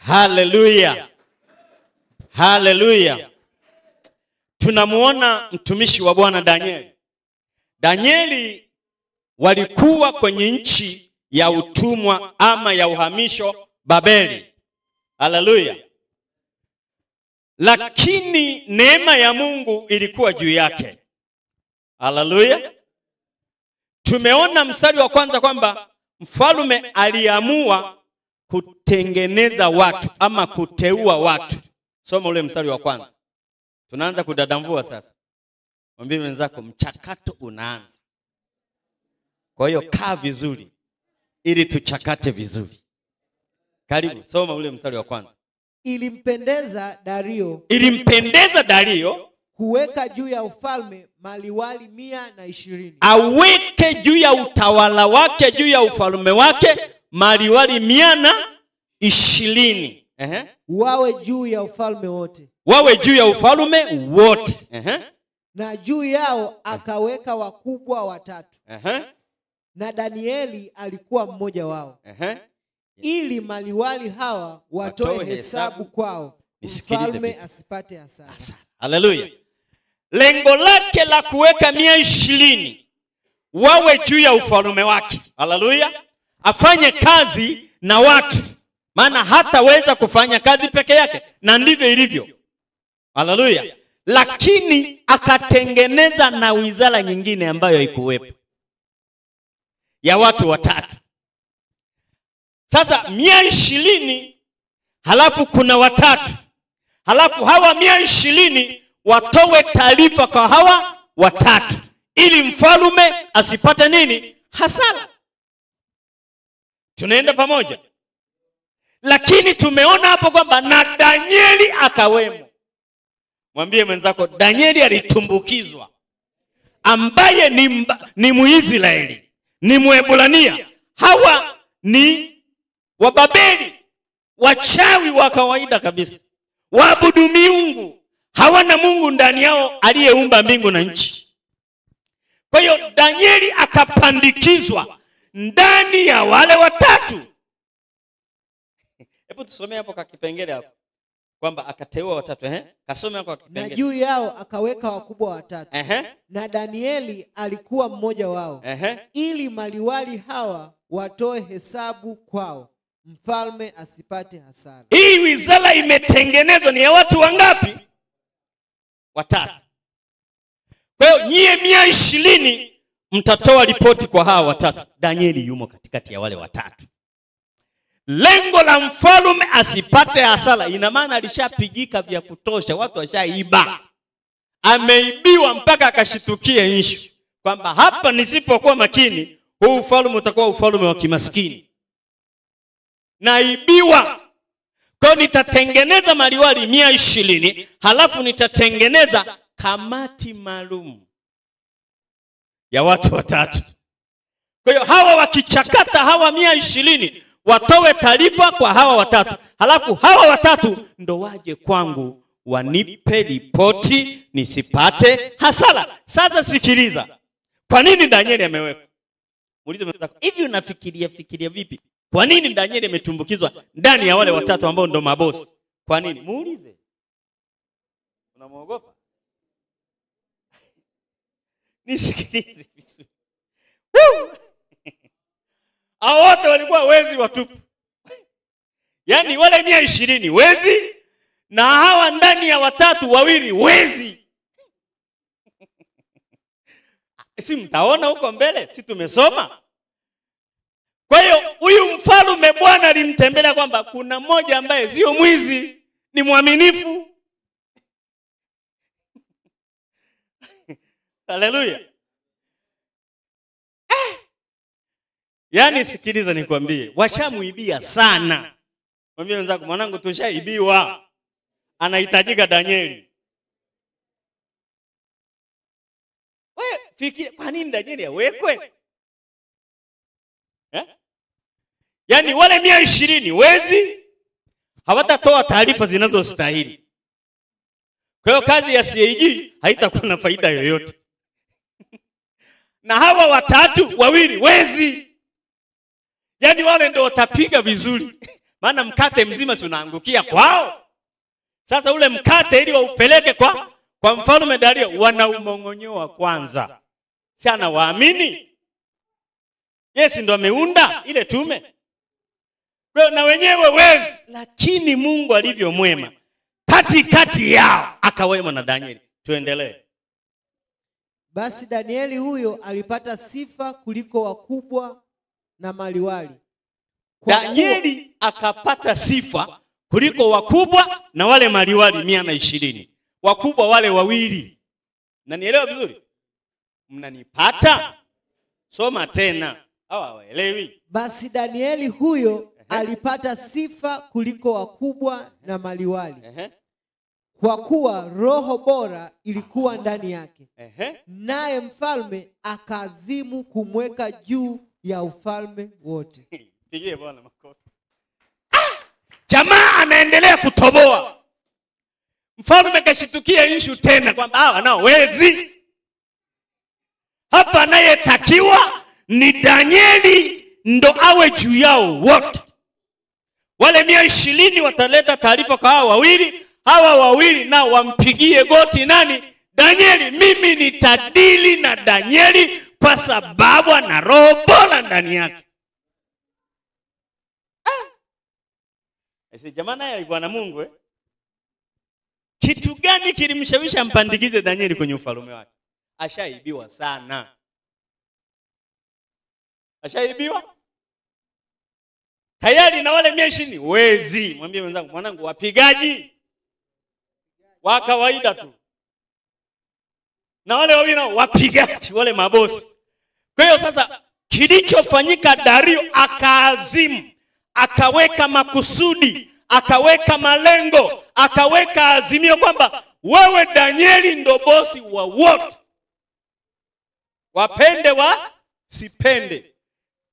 Haleluya. Haleluya. Tunamuona mtumishi wa Bwana Danieli. Danieli walikuwa kwenye nchi ya utumwa ama ya uhamisho Babeli. Haleluya. Lakini neema ya Mungu ilikuwa juu yake. Haleluya. Tumeona mstari wa kwanza kwamba mfalme aliamua kutengeneza watu ama kuteua watu. Soma ule mstari wa kwanza. Tunaanza kudadamvua sasa. Mwambie mwenzako mchakato unaanza. Kwa hiyo kaa vizuri ili tuchakate vizuri. Karibu, soma ule mstari wa kwanza. Ilimpendeza Dario kuweka juu ya ufalme maliwali 120. Aweke juu ya utawala wake, juu ya ufalme wake maliwali 120. Wawe juu ya ufalme wote. Wawe juu ya ufalme wote. Na juu yao akaweka wakubwa watatu. Na Danieli alikuwa mmoja wao. Ili maliwali hawa watoe hesabu kwao, mfalme asipate hasara. Haleluya. Lengo lake la kuweka 120 wawe juu ya ufalme wake. Haleluya. Afanye kazi na watu, maana hataweza kufanya kazi peke yake, na ndivyo ilivyo. Haleluya. Lakini akatengeneza na wizara nyingine ambayo haikuwepo, ya watu watatu. Sasa 120 halafu kuna watatu. Halafu hawa 120 watowe taarifa kwa hawa watatu ili mfalme asipate nini? Hasara. Tunaenda pamoja. Lakini tumeona hapo kwamba na Danieli akawemo. Mwambie mwenzako Danieli alitumbukizwa, ambaye ni Muisraeli, ni Mwebrania. Hawa ni Wababeli, wachawi wa kawaida kabisa, waabudu miungu, hawana Mungu ndani yao aliyeumba mbingu na nchi. Kwa hiyo Danieli akapandikizwa ndani ya wale watatu. Hebu tusomee hapo kwa kipengele hapo kwamba akateua watatu. Kasome hapo kwa kipengele. Na juu yao akaweka wakubwa watatu. Na Danieli alikuwa mmoja wao. Ili maliwali hawa watoe hesabu kwao, mfalme asipate hasara. Hii wizara imetengenezwa ni ya watu wangapi? Watatu. Kwa hiyo nyie 120 mtatoa ripoti kwa hawa watatu. Danieli yumo katikati ya wale watatu. Lengo la mfalme asipate hasara. Ina maana alishapigika vya kutosha, watu washaiba. Ameibiwa mpaka akashitukia issue kwamba hapa nisipokuwa makini, huu ufalme utakuwa ufalme wa kimaskini. Naibiwa. Kwa nitatengeneza maliwali 120, halafu nitatengeneza kamati maalum ya watu watatu. Kwa hiyo hawa wakichakata hawa 120 watowe taarifa kwa hawa watatu, halafu hawa watatu ndo waje kwangu wanipe ripoti nisipate hasara. Sasa sikiliza, kwa nini Danieli amewekwa? Muulize mwenzako, hivi unafikiria vipi? Kwa nini Danieli ametumbukizwa ndani ya wale watatu ambao ndo mabosi? Kwa nini? Muulize. Unamuogopa? Nisikilize vizuri. Hao wote walikuwa wezi watupu. Yaani wale 120 wezi, na hawa ndani ya watatu wawili wezi. Si mtaona huko mbele, si tumesoma? Kwa hiyo huyu mfalme Bwana alimtembelea kwamba kuna mmoja ambaye sio mwizi, ni mwaminifu. Haleluya. Yaani sikiliza nikwambie, washamuibia sana. Mwambie wenzako, mwanangu tushaibiwa. Anahitajika Danieli. Wewe fikiri kwa nini Danieli awekwe? Yaani wale 120 wezi hawatatoa taarifa zinazostahili. Kwa hiyo kazi ya CAG haitakuwa na faida yoyote. Na hawa watatu wawili wezi. Yaani wale ndio watapiga vizuri. Maana mkate mzima si unaangukia kwao. Sasa ule mkate ili waupeleke kwa mfalme Dario, wanaumong'onyoa kwanza. Si anawaamini? Yesu ndo ameunda ile tume. Kwa na wenyewe wezi, lakini Mungu alivyo mwema, katikati yao akawemo na Danieli. Tuendelee. Basi Danieli huyo alipata sifa kuliko wakubwa na maliwali. Danieli akapata sifa kuliko wakubwa na wale maliwali 120. Wakubwa wale wawili. Mnanielewa vizuri? Mnanipata? Soma tena. Hawaelewi. Basi Danieli huyo alipata sifa kuliko wakubwa na maliwali. Kwa kuwa roho bora ilikuwa ndani yake. Naye mfalme akazimu kumweka juu ya ufalme wote. Pigie Bwana makofi. Jamaa anaendelea kutoboa. Mfalme kashitukia issue tena kwamba hawa nao wezi. Hapa anayetakiwa ni Danieli ndo awe juu yao wote. Wale 120 wataleta taarifa kwa hawa wawili. Hawa wawili nao wampigie goti nani? Danieli. Mimi nitadili na Danieli kwa sababu ana roho bora ndani yake. Ese jamaa naye alikuwa na Mungu. Kitu gani kilimshawishi ampandikize Danieli kwenye ufalme wake? Ashaibiwa sana. Ashaibiwa? Tayari na wale 120 wezi. Mwambie mwenzangu, mwanangu, wapigaji wa kawaida tu. Na wale wawili nao wapigaji, wale mabosi. Kwa hiyo sasa kilichofanyika, Dario akaazimu, akaweka makusudi, akaweka malengo, akaweka azimio kwamba wewe Danieli ndo bosi wa wote. Wapende wasipende.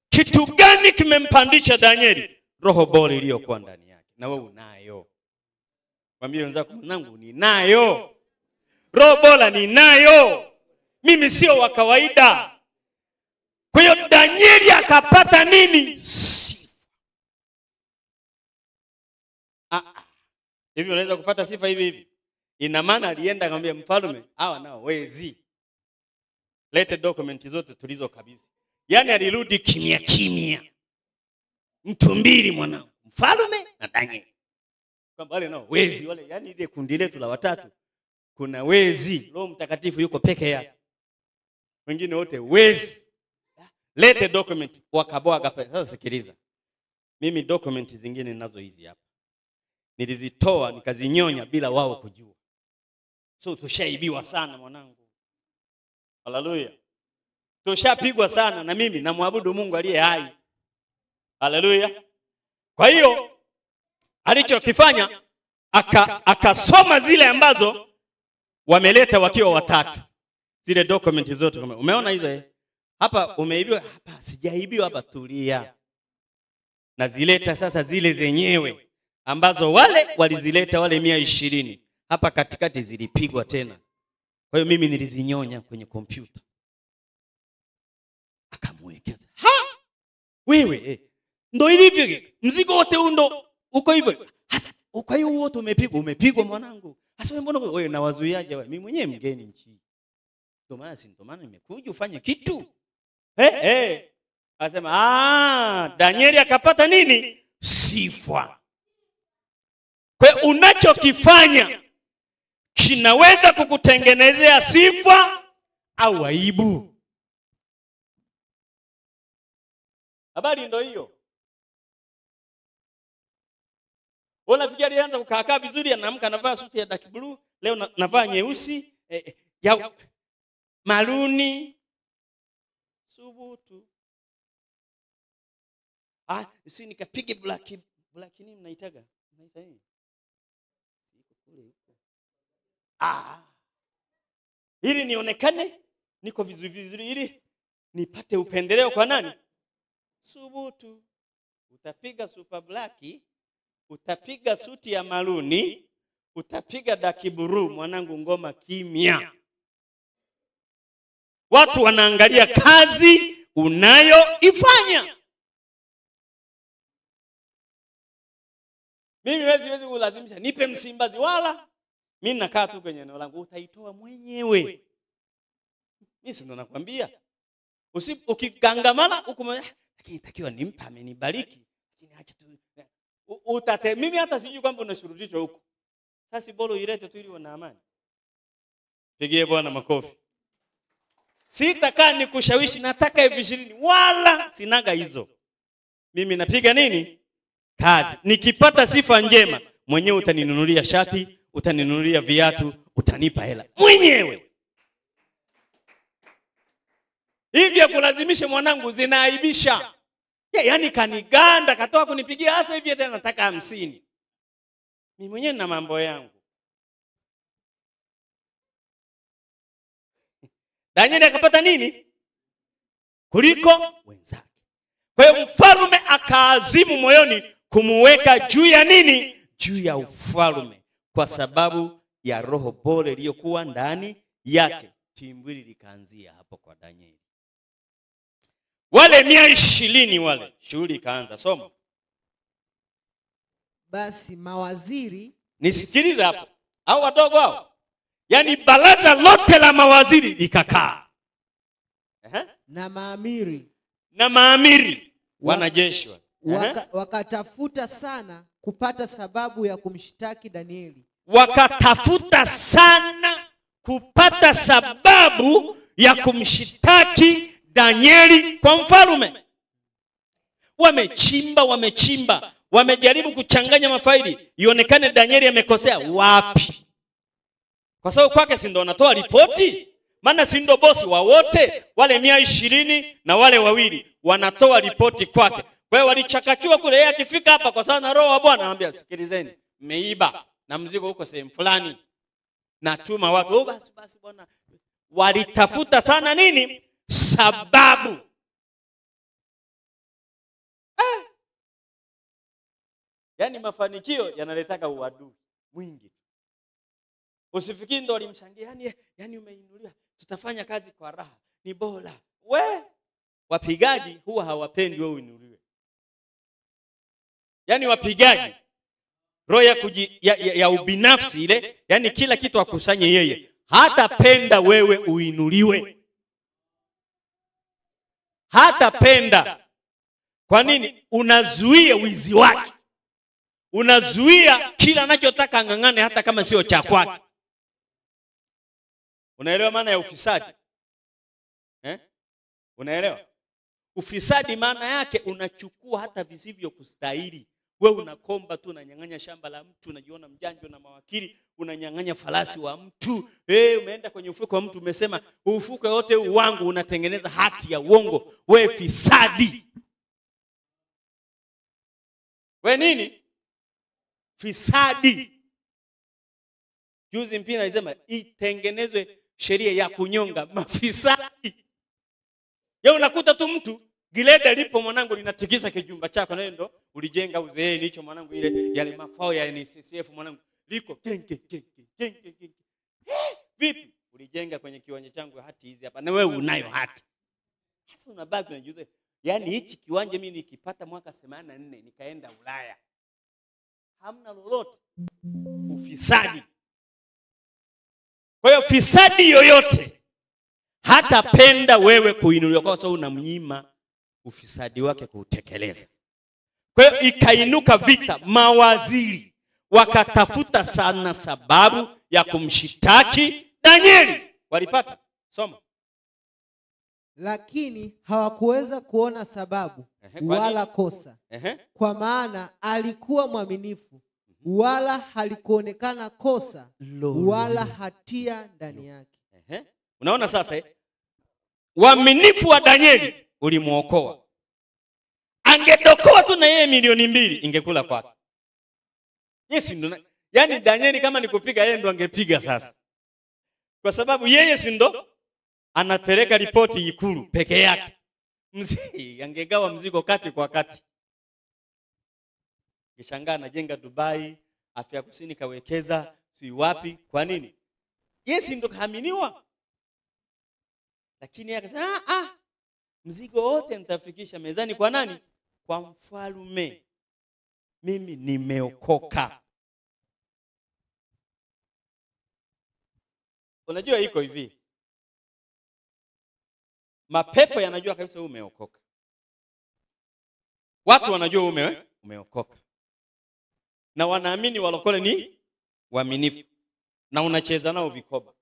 Kitu gani kimempandisha Danieli? Roho bora iliyokuwa ndani yake. Na wewe unayo. Mwambie wenzako, mwanangu, ninayo. Roho bora ninayo. Mimi sio wa kawaida. Kwa hiyo Danieli akapata nini? Sifa. Hivi unaweza kupata sifa hivi? Ina maana alienda akamwambia mfalme, hawa nao wezi. Lete dokumenti zote tulizokabidhi. Yaani alirudi kimya kimya. Mtu mbili mwanangu, mfalme na Danieli. Kwamba wale nao wezi wale, yani ile kundi letu la watatu kuna wezi. Roho Mtakatifu yuko peke yake. Wengine wote wezi. Lete document, wakabwaga pesa. Sasa sikiliza. Mimi document zingine ninazo hizi hapa. Nilizitoa nikazinyonya bila wao kujua. So tushaibiwa sana mwanangu. Haleluya. Tushapigwa sana, na mimi namwabudu Mungu aliye hai. Haleluya. Kwa hiyo alichokifanya akasoma zile ambazo wameleta wakiwa watatu. Zile dokumenti zote. Umeona hizo? Hapa umeibiwa, hapa sijaibiwa, hapa tulia. Na zileta sasa zile zenyewe ambazo wale walizileta wale 120. Hapa katikati zilipigwa tena. Kwa hiyo mimi nilizinyonya kwenye kompyuta. Akamwekeza. Wewe ndo ilivyo. Mzigo wote ndo uko hivyo. Sasa kwa hiyo wote umepigwa mwanangu. Sasa wewe mbona wewe nawazuiaje wewe? Mimi mwenyewe mgeni nchi. Ndio maana nimekuja ufanye kitu. Asema Danieli akapata nini? Sifa. Kwa unachokifanya kinaweza kukutengenezea sifa au aibu. Habari ndio hiyo. Unafikiria alianza kukaa vizuri, anaamka anavaa suti ya dark blue, leo navaa nyeusi, ya maruni. Subutu. Si nikapige black nini mnaitaga? Mnaita nini? Iko kule huko. Ili nionekane niko vizuri ili nipate upendeleo kwa nani? Subutu. Utapiga super black, utapiga suti ya maruni, utapiga dark blue, mwanangu, ngoma kimya. Watu wanaangalia kazi unayoifanya. Mimi siwezi kulazimisha nipe Msimbazi, wala mimi nakaa tu kwenye eneo langu, utaitoa mwenyewe. Mimi si ndo nakwambia. Ukigangamana huko, lakini itakiwa nimpa, amenibariki, lakini acha tu mimi hata sijui kwamba unashurutishwa huko. Sasa bolo ilete tu ili wana amani. Pigie Bwana makofi. Sitakaa nikushawishi nataka 20,000, wala sinaga hizo. Mimi napiga nini? Kazi. Nikipata sifa njema, mwenyewe utaninunulia shati, utaninunulia viatu, utanipa hela mwenyewe. Hivyo kulazimisha mwanangu zinaaibisha. Yaani kaniganda katoa kunipigia hasa hivi tena nataka 50. Mimi mwenyewe na mambo yangu. Danieli akapata nini? Kuliko wenzake. Kwa hiyo mfalme akaazimu moyoni kumuweka juu ya nini? Juu ya ufalme, kwa sababu ya roho bora iliyokuwa ndani yake. Timbwili likaanzia hapo kwa Danieli. Wale 120 wale, shughuli ikaanza. Soma. Basi mawaziri, nisikilize hapo, au wadogo hao, yani baraza lote la mawaziri likakaa. Na maamiri wanajeshi wakatafuta sana kupata sababu ya kumshtaki Danieli. Wakatafuta sana kupata sababu ya kumshtaki Danieli kwa mfalme. Wamechimba, wamejaribu kuchanganya mafaili ionekane Danieli amekosea wapi. Kwa sababu kwake si ndo anatoa ripoti, maana si ndo bosi wa wote. Wale 120 na wale wawili wanatoa ripoti kwake. Kwa hiyo walichakachua kule, yeye akifika hapa kwa sababu na roho wa Bwana anambia, sikilizeni, mmeiba na mzigo huko sehemu fulani, natuma watu. Basi bwana. Walitafuta sana nini? Sababu. Yaani mafanikio yanaletaka uadui mwingi. Usifikiri ndo walimshangia, yani umeinuliwa, tutafanya kazi kwa raha, ni bora. Wapigaji huwa hawapendi wewe uinuliwe. Yaani wapigaji roho ya ubinafsi ile, yani kila kitu akusanye yeye, hatapenda wewe uinuliwe. Hatapenda. Kwa nini? Unazuia wizi wake. Unazuia kila anachotaka ngangane hata kama sio cha kwake. Unaelewa maana ya ufisadi? Unaelewa? Ufisadi maana yake unachukua hata visivyo kustahili. Wewe unakomba tu, unanyang'anya shamba la mtu, unajiona mjanja na mawakili, unanyang'anya farasi wa mtu. Umeenda kwenye ufuko wa mtu umesema ufuko wote wangu, unatengeneza hati ya uongo. Wewe fisadi. Wewe nini? Fisadi. Juzi mpina alisema itengenezwe sheria ya kunyonga mafisadi. Yeye unakuta tu mtu gileda lipo, mwanangu, linatikisa kijumba chako, na ndo ulijenga uzeeni hicho mwanangu, ile yale mafao ya NCCF mwanangu liko kenge. Vipi ulijenga kwenye kiwanja changu hati hizi hapa, na wewe unayo hati. Sasa unabaki unajiuliza, yani hichi kiwanja mimi nikipata mwaka 84 nikaenda Ulaya, hamna lolote. Ufisadi. Kwa hiyo fisadi yoyote hatapenda wewe kuinuliwa, kwa sababu unamnyima ufisadi wake kuutekeleza. Kwa hiyo ikainuka vita, mawaziri wakatafuta sana sababu ya kumshitaki Danieli. Walipata. Soma. Lakini hawakuweza kuona sababu wala kosa. Kwa maana alikuwa mwaminifu, wala halikuonekana kosa wala hatia ndani yake. Unaona sasa, uaminifu wa Danieli ulimuokoa. Angedokoa tu na yeye 2,000,000 ingekula kwake. Yes, ndo. Yaani Danieli kama nikupiga yeye ndo angepiga sasa. Kwa sababu yeye si ndo anapeleka ripoti Ikulu peke yake. Angegawa mzigo kati kwa kati. Kishangaa anajenga Dubai, Afrika Kusini kawekeza, si wapi, kwa nini? Yes, ndo kaaminiwa. Lakini akasema mzigo wote nitafikisha mezani kwa nani? Kwa mfalme. mimi nimeokoka. Unajua iko hivi, mapepo yanajua kabisa umeokoka, watu wanajua umeokoka, na wanaamini walokole ni waaminifu, na unacheza nao vikoba.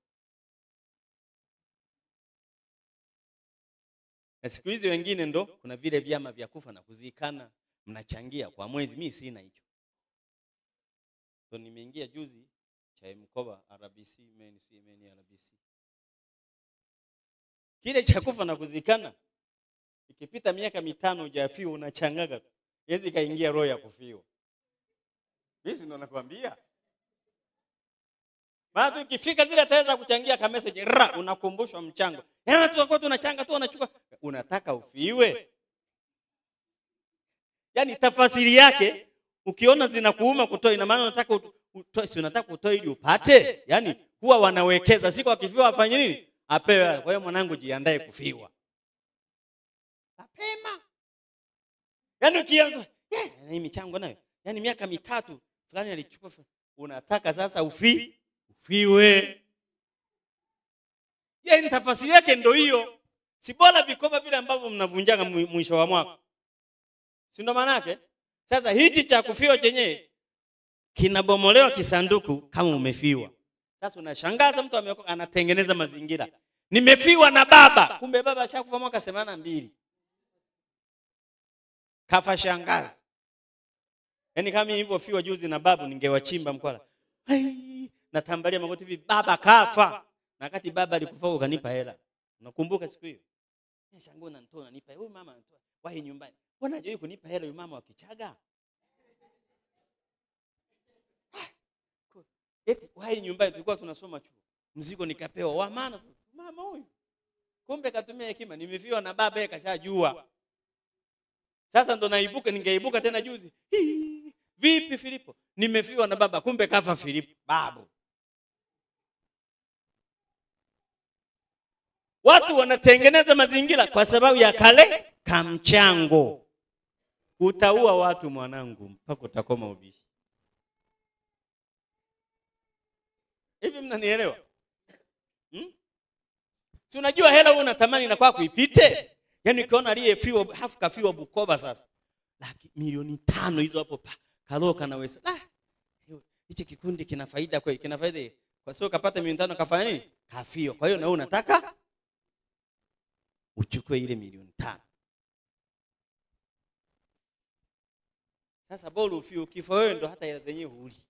Na siku hizi wengine ndo kuna vile vyama vya kufa na kuzikana, mnachangia kwa mwezi. Mimi sina hicho. So nimeingia juzi cha mkoba RBC men RBC. Kile cha kufa na kuzikana ikipita miaka 5 hujafiwa unachangaga. Yezi kaingia roho ya kufiwa. Mimi ndo nakwambia. Baada ukifika zile ataweza kuchangia ka message unakumbushwa mchango. Yaani tutakuwa tunachanga tu unachukua. Unataka ufiwe? Yaani tafasiri yake ukiona zinakuuma kutoa, ina maana unataka utoe, si unataka kutoa ili upate? Yaani huwa wanawekeza, siku akifiwa afanye nini? Apewe. Kwa hiyo mwanangu jiandae kufiwa. Mapema. Yaani ukianza, hii michango nayo. Yaani miaka 3 fulani alichukua, unataka sasa ufiwe. Yaani tafasiri yake ndio hiyo. Si bora vikoba vile ambavyo mnavunjaga mwisho wa mwaka. Si ndo maana yake? Sasa hichi cha kufiwa chenyewe kinabomolewa kisanduku kama umefiwa. Sasa unashangaza mtu ameokoka anatengeneza mazingira. Nimefiwa na baba. Kumbe baba ashakufa mwaka 82. Kafa shangazi. Yaani kama hivyo fiwa juzi na babu ningewachimba mkwala. Natambalia magoti hivi, baba kafa. Na wakati baba alikufa ukanipa hela. Unakumbuka siku hiyo? Shangu na ntona nipa. Huyu mama anatoa. Wahi nyumbani. Wanajua kunipa hela yule mama wa Kichaga. Eti wahi nyumbani tulikuwa tunasoma chuo. Mzigo nikapewa wa maana mama huyu. Kumbe katumia hekima, nimefiwa na baba yeye kashajua. Sasa ndo naibuka, ningeibuka tena juzi. Vipi Filipo? Nimefiwa na baba, kumbe kafa Filipo babu. Watu wanatengeneza mazingira kwa sababu ya kale kamchango. Utaua watu mwanangu mpaka utakoma ubishi. Hivi mnanielewa? Si unajua hela unatamani na kwa kuipite? Yaani ukiona aliyefiwa hafu kafiwa Bukoba sasa. Laki milioni 5 hizo hapo pa. Karoka na wewe. Hichi kikundi kina faida kweli, kina faida. Kwa sababu kapata milioni 5 kafanya nini? Kafio. Kwa hiyo na wewe unataka uchukue ile milioni 5. Sasa bora ufio, ukifa wewe ndo hata hela zenyewe huli.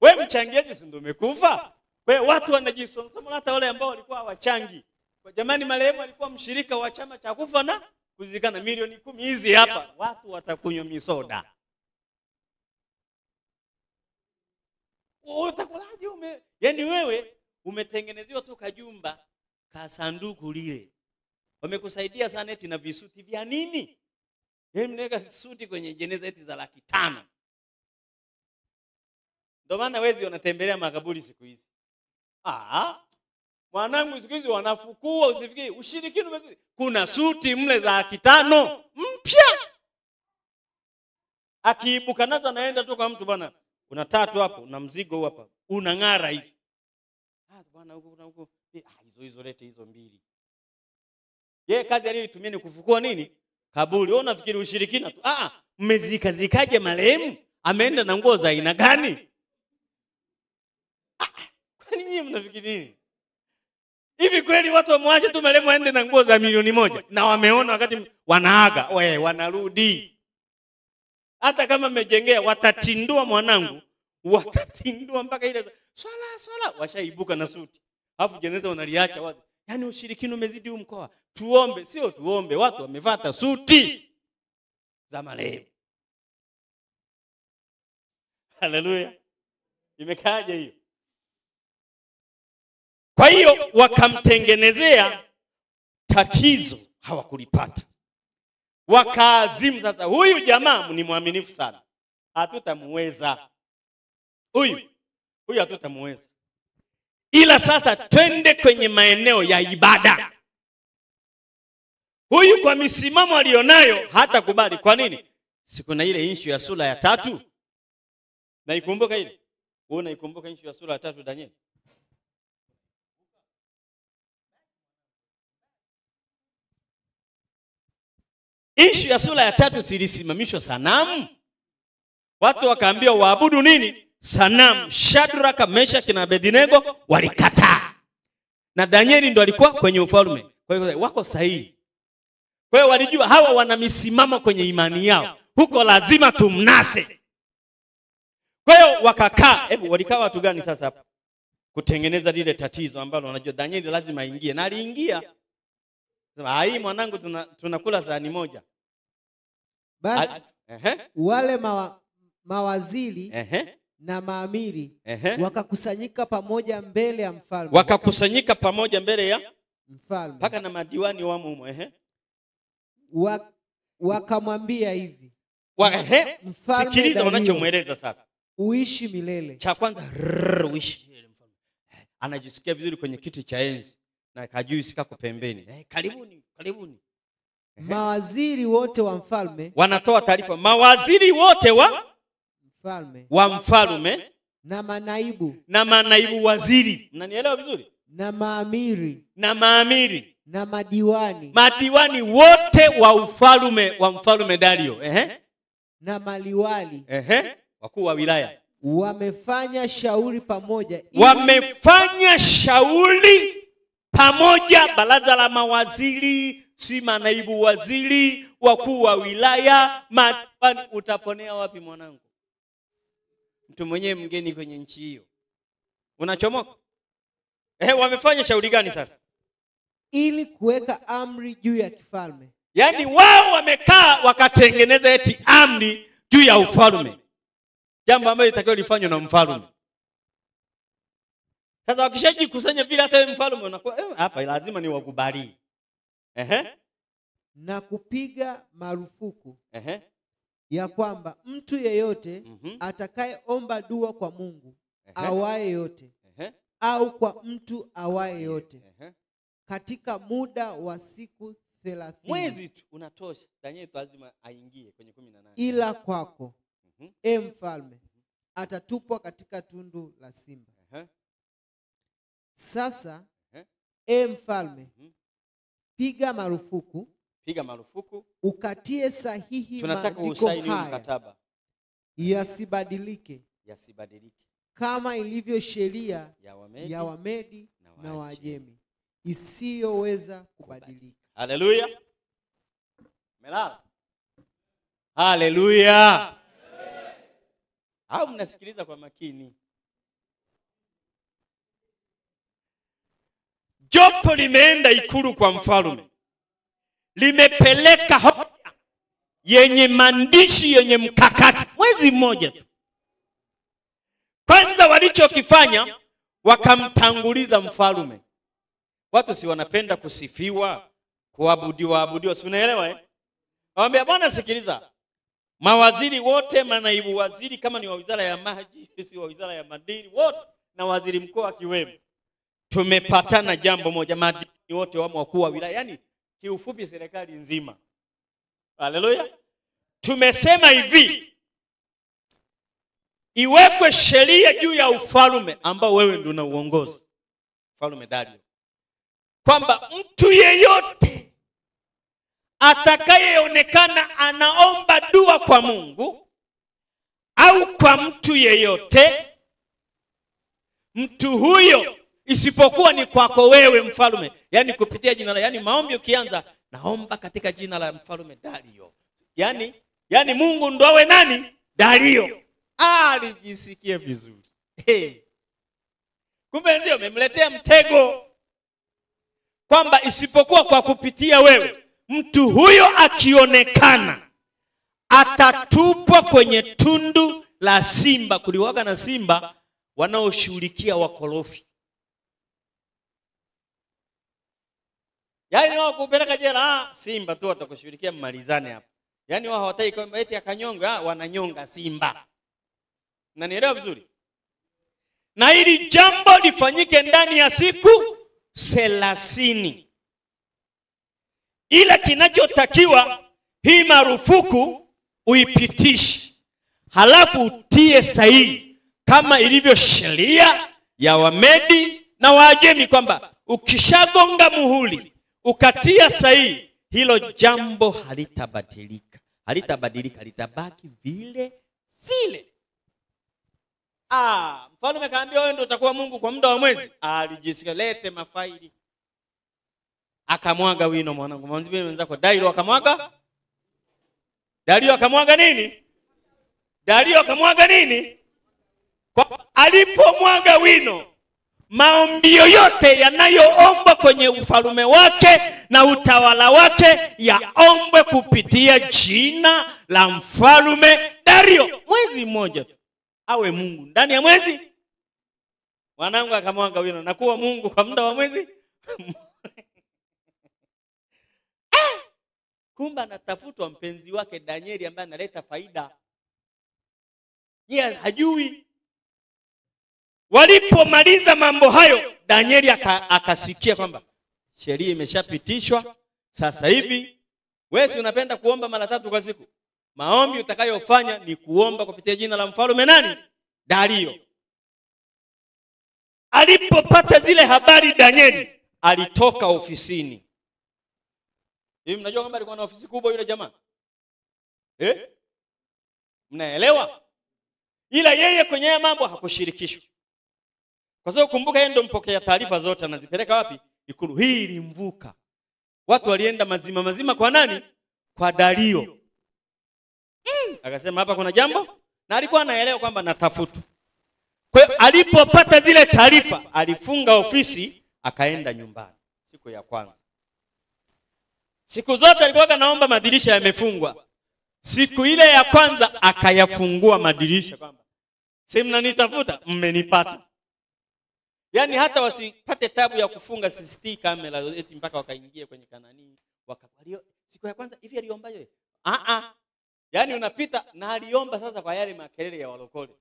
Wewe mchangiaji si ndo umekufa? Wewe watu wanajisoma hata wale ambao walikuwa wachangi. Kwa jamani marehemu alikuwa mshirika wa chama cha kufa na kuzikana, milioni 10 hizi hapa. Watu watakunywa misoda. Utakulaje yaani wewe umetengenezewa tu kajumba ka sanduku lile. Wamekusaidia sana eti na visuti vya nini? Yaani mnaweka suti kwenye jeneza eti za 500,000. Ndio maana wezi wanatembelea makaburi siku hizi. Mwanangu siku hizi wanafukua, usifikiri ushirikini umezidi. Kuna suti mle za 500 mpya. Akiibuka nazo anaenda tu kwa mtu bwana. Una 3 hapo, una mzigo hapa. Unang'ara hivi. Bwana huko hizo lete hizo 2. Yeye kazi aliyoitumia ni kufukua nini? Kaburi. Wewe unafikiri ushirikina tu? Mmezikaje marehemu? Ameenda na nguo za aina gani? Kwani nyinyi mnafikiri nini? Hivi kweli watu wamwache tu marehemu aende na nguo za milioni 1 na wameona wakati wanaaga, wanarudi. Hata kama mmejengea watatindua mwanangu, watatindua mpaka ile swala washaibuka na suti. Alafu jeneza wanaliacha wazi. Yaani ushirikino umezidi huu mkoa. Tuombe, sio tuombe, watu wamevata suti za marehemu. Haleluya. Imekaaje hiyo? Kwa hiyo wakamtengenezea tatizo, hawakulipata. Wakaazimu sasa, huyu jamaa ni mwaminifu sana, hatutamuweza. Huyu hatutamuweza. Ila sasa twende kwenye maeneo ya ibada. Huyu kwa misimamo alionayo hata kubali. Kwa nini? Siku na ile issue ya sura ya 3. Naikumbuka ile? Wewe unaikumbuka issue ya sura ya 3 Danieli? Issue ya sura ya 3 silisimamishwa sanamu. Watu wakaambiwa waabudu nini? Sanamu. Shadraka, Meshaki na Abednego walikataa. Na Danieli ndo alikuwa kwenye ufalme. Kwa hiyo wako sahihi. Kwa hiyo walijua hawa wana misimamo kwenye imani yao. Huko lazima tumnase. Kwa hiyo wakakaa. Hebu walikaa watu gani sasa hapa? Kutengeneza lile tatizo ambalo wanajua Danieli lazima aingie. Na aliingia. Sema, "Hii mwanangu tunakula sahani moja." Basi wale mawaziri na maamiri wakakusanyika pamoja mbele ya mfalme. Wakakusanyika pamoja mbele ya mfalme. Paka na madiwani wamo humo. Wakamwambia hivi. Mfalme, sikiliza wanachomweleza sasa. Uishi milele. Cha kwanza, uishi milele mfalme. Anajisikia vizuri kwenye kiti cha enzi na kajui sikako pembeni. Karibuni. Mawaziri wote wa mfalme wanatoa taarifa. Mawaziri wote wa mfalme na manaibu waziri. Mnanielewa vizuri? Na maamiri na madiwani wote wa mfalme Dario na maliwali wakuu wa wilaya wamefanya shauri pamoja. Baraza la mawaziri, si manaibu waziri, wakuu wa wilaya, madiwani. Utaponea wapi mwanangu? Mtu mwenyewe mgeni kwenye nchi hiyo. Unachomoka? Wamefanya shauri gani sasa? Ili kuweka amri juu ya kifalme. Yaani wao wamekaa wakatengeneza eti amri juu ya ufalme. Jambo ambalo litakiwa lifanywe na mfalme. Sasa wakishajikusanya vile hata wewe mfalme unakuwa hapa lazima ni wakubali. Na kupiga marufuku ya kwamba mtu yeyote atakayeomba dua kwa Mungu awaye yote au kwa mtu awaye yote katika muda wa siku 30. Mwezi tu unatosha. Danieli lazima aingie kwenye 18. Ila kwako mfalme atatupwa katika tundu la simba. Sasa mfalme, piga marufuku ukatie sahihi maandiko haya yasibadilike kama ilivyo sheria ya Wamedi na Waajemi isiyoweza kubadilika. Haleluya. Melala. Haleluya. Au mnasikiliza kwa makini? Jopo limeenda ikulu kwa mfalme. Limepeleka hoja yenye maandishi yenye mkakati. Mwezi mmoja tu. Kwanza walichokifanya wakamtanguliza mfalme. Watu si wanapenda kusifiwa, kuabudiwa, si unaelewa Waambia, bwana sikiliza. Mawaziri wote, manaibu waziri, kama ni wa wizara ya maji, si wa wizara ya madini, wote na waziri mkuu akiwemo. Tumepatana jambo moja, madini wote wamo wakuu wa wilaya, yani kiufupi serikali nzima. Haleluya. Tumesema hivi, iwekwe sheria juu ya ufalme ambao wewe ndio unauongoza, Mfalme Dario, kwamba mtu yeyote atakayeonekana anaomba dua kwa Mungu au kwa mtu yeyote, mtu huyo isipokuwa ni kwako wewe mfalme, yani kupitia jina la, yani maombi ukianza, naomba katika jina la Mfalme Dario, yani Mungu ndo awe nani? Dario. Alijisikie vizuri. Kumbe ndio umemletea mtego kwamba isipokuwa kwa kupitia wewe, mtu huyo akionekana atatupwa kwenye tundu la simba. Kuliwaga na simba wanaoshughulikia wakorofi. Yaani wao kupeleka jela, simba tu watakushughulikia, mmalizane hapa. Yaani wao hawataki kwamba eti akanyonga, wananyonga simba. Unanielewa vizuri? Na hili jambo lifanyike ndani ya siku 30. ila kinachotakiwa hii marufuku uipitishe, halafu utie sahihi kama ilivyo sheria ya Wamedi na Waajemi, kwamba ukishagonga muhuri ukatia sahihi, hilo jambo halitabadilika, litabaki vile vile. Mfalme kaambia wewe ndio utakuwa Mungu kwa muda wa mwezi. Alijisikia, lete mafaili. Akamwaga wino mwanangu. Mwanzibini wenzako Dario akamwaga. Dario akamwaga nini? Dario akamwaga nini? Kwa alipomwaga wino, maombi yoyote yanayoombwa kwenye ufalme wake na utawala wake yaombwe kupitia jina la mfalme Dario. Mwezi mmoja tu awe Mungu ndani ya mwezi. Mwanangu akamwaga wino na kuwa Mungu kwa muda wa mwezi. Kumba anatafutwa mpenzi wake Danieli ambaye analeta faida. Yeye hajui. Walipomaliza mambo hayo, Danieli akasikia kwamba sheria imeshapitishwa. Sasa hivi wewe unapenda kuomba mara 3 kwa siku. Maombi utakayofanya ni kuomba kupitia jina la mfalme nani? Dario. Alipopata zile habari, Danieli alitoka ofisini. Hivi mnajua kwamba alikuwa na ofisi kubwa yule jamaa? Mnaelewa? Ila yeye kwenye mambo hakushirikishwa. Kwa sababu kumbuka yeye ndio mpokea taarifa zote, anazipeleka wapi? Ikulu. Hii ilimvuka. Watu walienda mazima kwa nani? Kwa Dario. Akasema hapa kuna jambo, na alikuwa anaelewa kwamba natafutwa. Kwa hiyo alipopata zile taarifa, alifunga ofisi akaenda nyumbani siku ya kwanza. Siku zote alikuwa anaomba madirisha yamefungwa. Siku ile ya kwanza akayafungua madirisha kwamba si mnanitafuta, mmenipata. Yaani hata wasipate tabu ya kufunga CCTV kamera eti mpaka wakaingie kwenye Kanani. Siku ya kwanza hivi aliomba yeye. Yaani unapita na aliomba sasa kwa yale makelele ya walokole.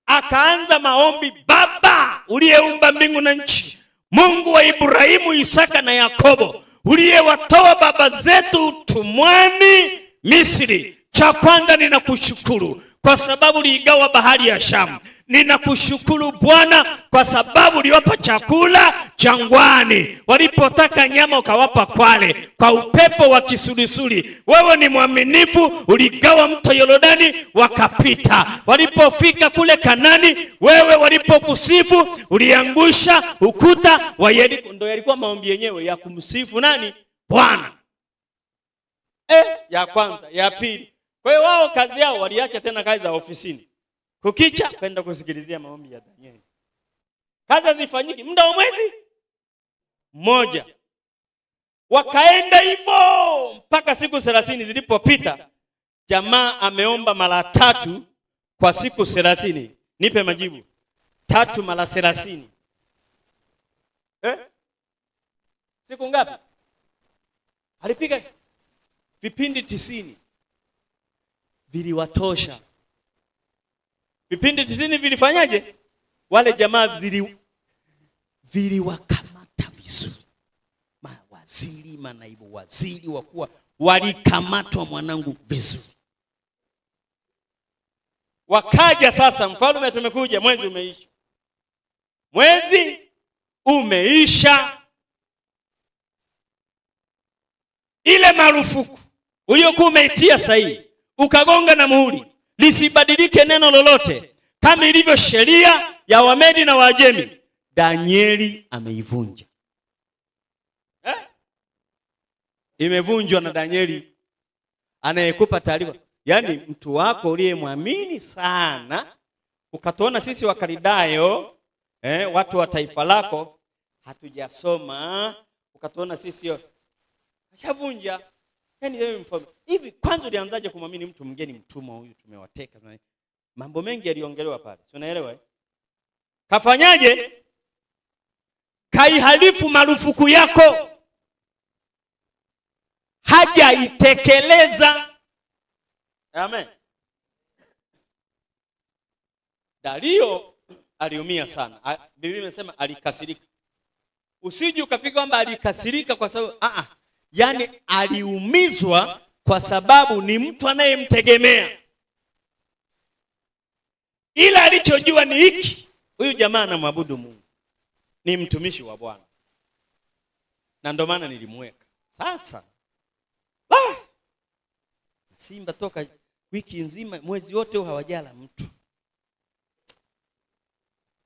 Akaanza maombi, Baba uliyeumba mbingu na nchi, Mungu wa Ibrahimu, Isaka na Yakobo, uliyewatoa baba zetu utumwani Misri. Cha kwanza ninakushukuru kwa sababu uliigawa bahari ya Shamu. Ninakushukuru Bwana kwa sababu uliwapa chakula jangwani. Walipotaka nyama ukawapa kwale, kwa upepo wa kisulisuli. Wewe ni mwaminifu, uligawa mto Yordani wakapita. Walipofika kule Kanani, wewe walipokusifu uliangusha ukuta wa Yeriko. Ndio yalikuwa maombi yenyewe ya kumsifu nani? Bwana. Ya kwanza, ya pili. Kwa hiyo wao kazi yao waliacha tena kazi za ofisini. Kukicha kwenda kusikilizia maombi ya Danieli. Kazi zifanyiki muda wa mwezi mmoja. Wakaenda hivyo mpaka siku 30 zilipopita. Jamaa ameomba mara 3 kwa siku 30. Nipe majibu. 3 mara 30. Siku ngapi? Alipiga vipindi 90. Viliwatosha. Vipindi 90 vilifanyaje? Wale jamaa viliwakamata vizuri. Mawaziri, manaibu waziri, wakuu walikamatwa mwanangu vizuri. Wakaja sasa, mfalme tumekuja, mwezi umeisha. Mwezi umeisha. Ile marufuku uliyokuwa umeitia sahihi, ukagonga na muhuri, lisibadilike neno lolote, kama ilivyo sheria ya Wamedi na Waajemi, Danieli ameivunja. Imevunjwa na Danieli anayekupa taarifa. Yaani mtu wako uliyemwamini sana, ukatuona sisi Wakaridayo, watu wa taifa lako hatujasoma, ukatuona sisi ashavunja. Yaani wewe mfalme, hivi kwanza ulianzaje kumwamini mtu mgeni, mtumwa huyu tumewateka? Mambo mengi yaliongelewa pale. Si unaelewa? Kafanyaje? Kaihalifu marufuku yako. Hajaitekeleza. Amen. Dario aliumia sana. Biblia inasema alikasirika. Usije ukafika kwamba alikasirika kwa sababu yani aliumizwa kwa sababu ni mtu anayemtegemea. Ila alichojua ni hiki, huyu jamaa anamwabudu Mungu, ni mtumishi wa Bwana, na ndio maana nilimweka. Sasa simba toka wiki nzima, mwezi wote hawajala mtu.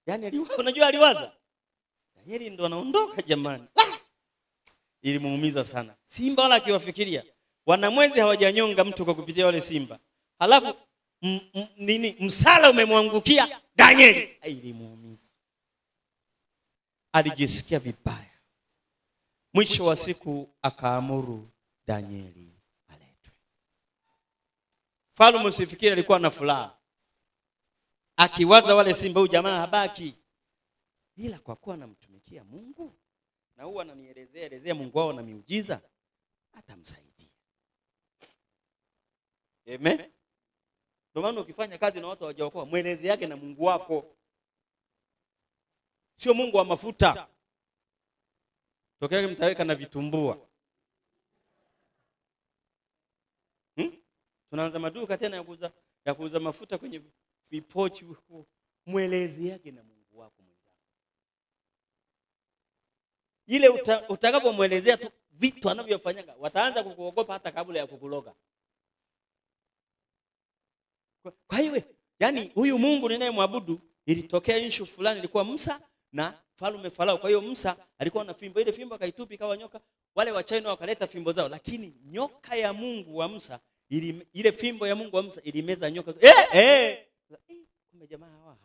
Yani unajua aliwaza Danieli ndo anaondoka jamani. Ilimuumiza sana. Simba wala akiwafikiria wanamwezi hawajanyonga mtu kwa kupitia wale simba, halafu msala umemwangukia Danieli. Ilimuumiza, alijisikia vibaya. Mwisho wa siku akaamuru Danieli aletwe. Mfalme usifikiri alikuwa na furaha akiwaza wale simba, huyu jamaa habaki. Ila kwa kuwa anamtumikia Mungu na huwa ananielezea Mungu wao na miujiza, atamsaidia. Amen. Ndio maana ukifanya kazi na watu hawajaokoa, mweleze yake na Mungu wako. Sio Mungu wa mafuta. Tokea mtaweka na vitumbua. Tunaanza maduka tena ya kuuza mafuta kwenye vipochi. Mweleze yake na Mungu wako mwenzako. Ile utakapomwelezea tu vitu anavyofanyaga, wataanza kukuogopa hata kabla ya kukuloga. Kwa hiyo yani huyu Mungu ninayemwabudu, ilitokea issue fulani, ilikuwa Musa na Mfalme Farao. Kwa hiyo Musa alikuwa na fimbo, ile fimbo akaitupa ikawa nyoka. Wale wa China wakaleta fimbo zao, lakini nyoka ya Mungu wa Musa, ile fimbo ya Mungu wa Musa ilimeza nyoka. Kumbe jamaa hawa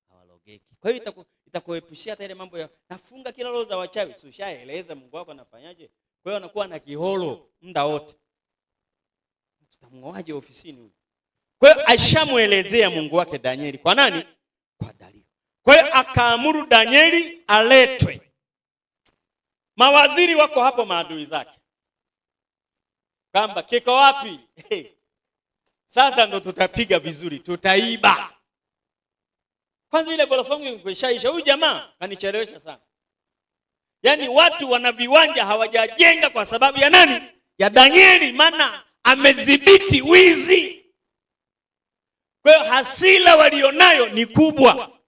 hawalogeki. Kwa hiyo itakuepushia hata ile mambo ya nafunga kila roho za wachawi. Ushaeleza Mungu wako anafanyaje? Kwa hiyo anakuwa na kiholo muda wote. Tutamngoaje ofisini huyu? Kwa hiyo ashamuelezea Mungu wake Danieli. Kwa nani? Kwa Dario. Kwa hiyo akaamuru Danieli aletwe. Mawaziri wako hapo, maadui zake, kamba kiko wapi? Sasa ndo tutapiga vizuri, tutaiba. Kwanza ile gorofa yangu imeshaisha, huyu jamaa kanichelewesha sana. Yaani watu wana viwanja hawajajenga kwa sababu ya nani? Ya Danieli, maana amedhibiti wizi. Kwa hiyo hasira walionayo ni kubwa.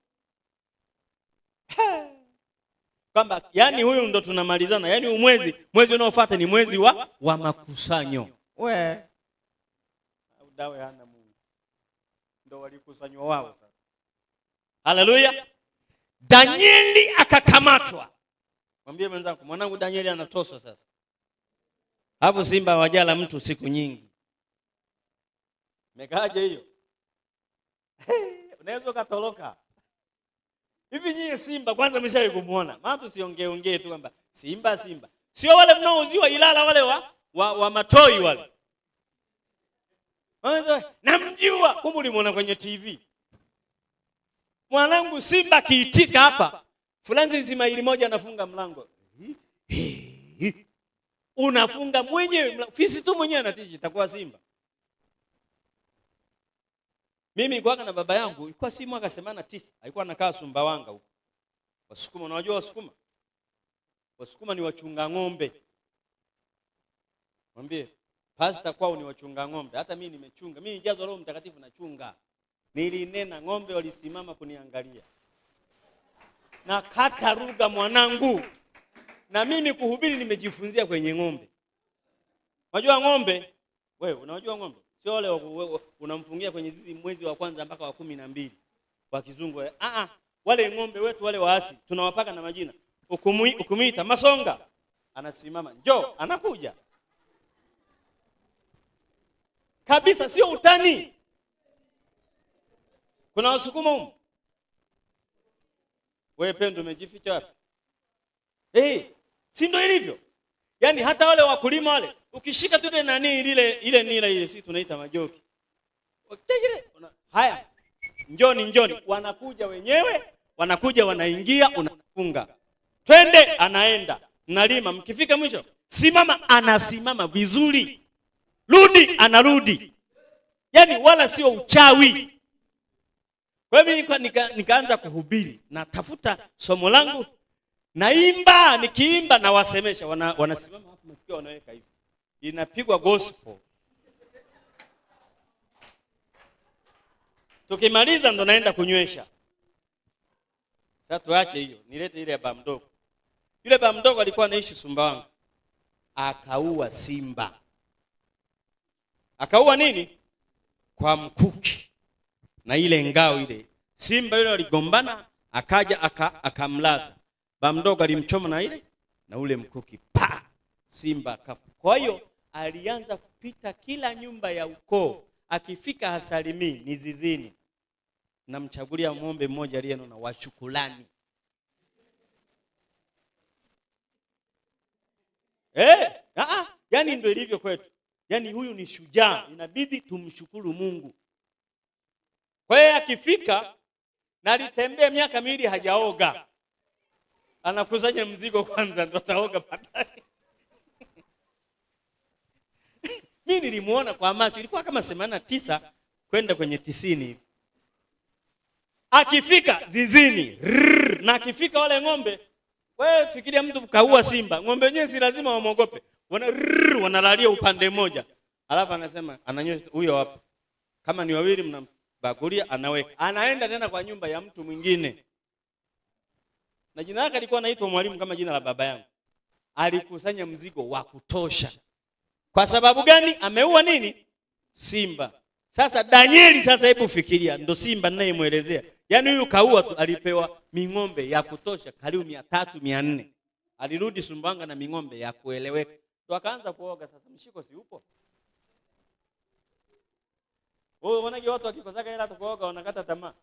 Kwamba yani huyu ndo tunamalizana, yani mwezi unaofuata ni mwezi wa makusanyo. Dawe hana Mungu. Ndo walikusanywa wao sasa. Haleluya. Danieli akakamatwa. Mwambie mwenzako, mwanangu Danieli anatoswa sasa. Hapo simba hawajala mtu siku nyingi. Mekaje hiyo? Unaweza katoroka. Hivi nyinyi simba kwanza mshawahi kumuona? Maana tusiongee tu kwamba simba. Sio wale mnaouziwa Ilala wale wa matoi wale. Namjua, kumbe ulimuona kwenye TV. Mwanangu simba kiitika hapa, fulani nzima ili moja anafunga mlango. Unafunga mwenyewe, fisi tu mwenyewe anatishi, itakuwa simba. Mimi kwa na baba yangu ilikuwa si mwaka 89, alikuwa anakaa Sumbawanga huko. Wasukuma, unajua Wasukuma? Wasukuma ni wachunga ng'ombe. Mwambie pastor kwao ni wachunga ng'ombe. Hata mimi nimechunga. Mimi nijazwa Roho Mtakatifu nachunga. Nilinena ng'ombe walisimama kuniangalia. Na kata ruga mwanangu. Na mimi kuhubiri nimejifunzia kwenye ng'ombe. Unajua ng'ombe? Wewe unajua ng'ombe? Sio wale unamfungia kwenye zizi mwezi wa kwanza mpaka wa 12 kwa kizungu. Wale ng'ombe wetu wale waasi tunawapaka na majina. Ukumuita Masonga, anasimama. Njoo, anakuja. Kabisa, sio utani. Kuna Wasukuma huko. Wewe pendo umejificha wapi? Si ndio ilivyo? Yaani hata wale wakulima wale, ukishika tu ile nani ile sisi tunaita majoki. Haya. Njoni, wanakuja wenyewe, wanakuja wanaingia, unafunga. Twende, anaenda. Nalima, mkifika mwisho, simama, anasimama vizuri. Rudi, anarudi. Yaani wala sio uchawi. Kwa hiyo mimi nikaanza kuhubiri, na tafuta somo langu Naimba, nikiimba na wasemesha, wanasimama hapo msikio wanaweka hivi. Inapigwa gospel. Tukimaliza ndo naenda kunywesha. Sasa tuache hiyo, nilete ile ya baba mdogo. Yule baba mdogo alikuwa anaishi Sumbawanga. Akaua simba. Akaua nini? Kwa mkuki. Na ile ngao ile. Simba yule aligombana, akaja akamlaza. Baba mdogo alimchoma na ile na ule mkuki. Pa! Simba akafa. Kwa hiyo alianza kupita kila nyumba ya ukoo. Akifika hasalimii, ni zizini. Namchagulia ng'ombe mmoja aliyenona wa shukrani. Yani ndio ilivyo kwetu. Yani huyu ni shujaa, inabidi tumshukuru Mungu. Kwa hiyo akifika na alitembea miaka 2 hajaoga. Anakusanya mzigo kwanza ndo ataoga baadaye. Mimi nilimuona kwa macho, ilikuwa kama 89 kwenda kwenye 90 hivi. Akifika zizini, na akifika wale ng'ombe, wewe fikiria mtu kaua simba, ng'ombe wenyewe si lazima wamuogope. Wanalalia upande mmoja. Alafu anasema ananyosha huyo hapa. Kama ni wawili mnambagulia anaweka. Anaenda tena kwa nyumba ya mtu mwingine. Na jina lake alikuwa anaitwa Mwalimu kama jina la baba yangu. Alikusanya mzigo wa kutosha. Kwa sababu gani? Ameua nini? Simba. Sasa Danieli, sasa hebu fikiria, ndo simba ninayemuelezea. Yaani huyu kaua tu, alipewa ming'ombe ya kutosha karibu 300 400. Alirudi Sumbawanga na ming'ombe ya kueleweka. Ndo akaanza kuoga sasa, mshiko si upo. Wewe unaona watu wakikosaka hela tu kuoga wanakata tamaa.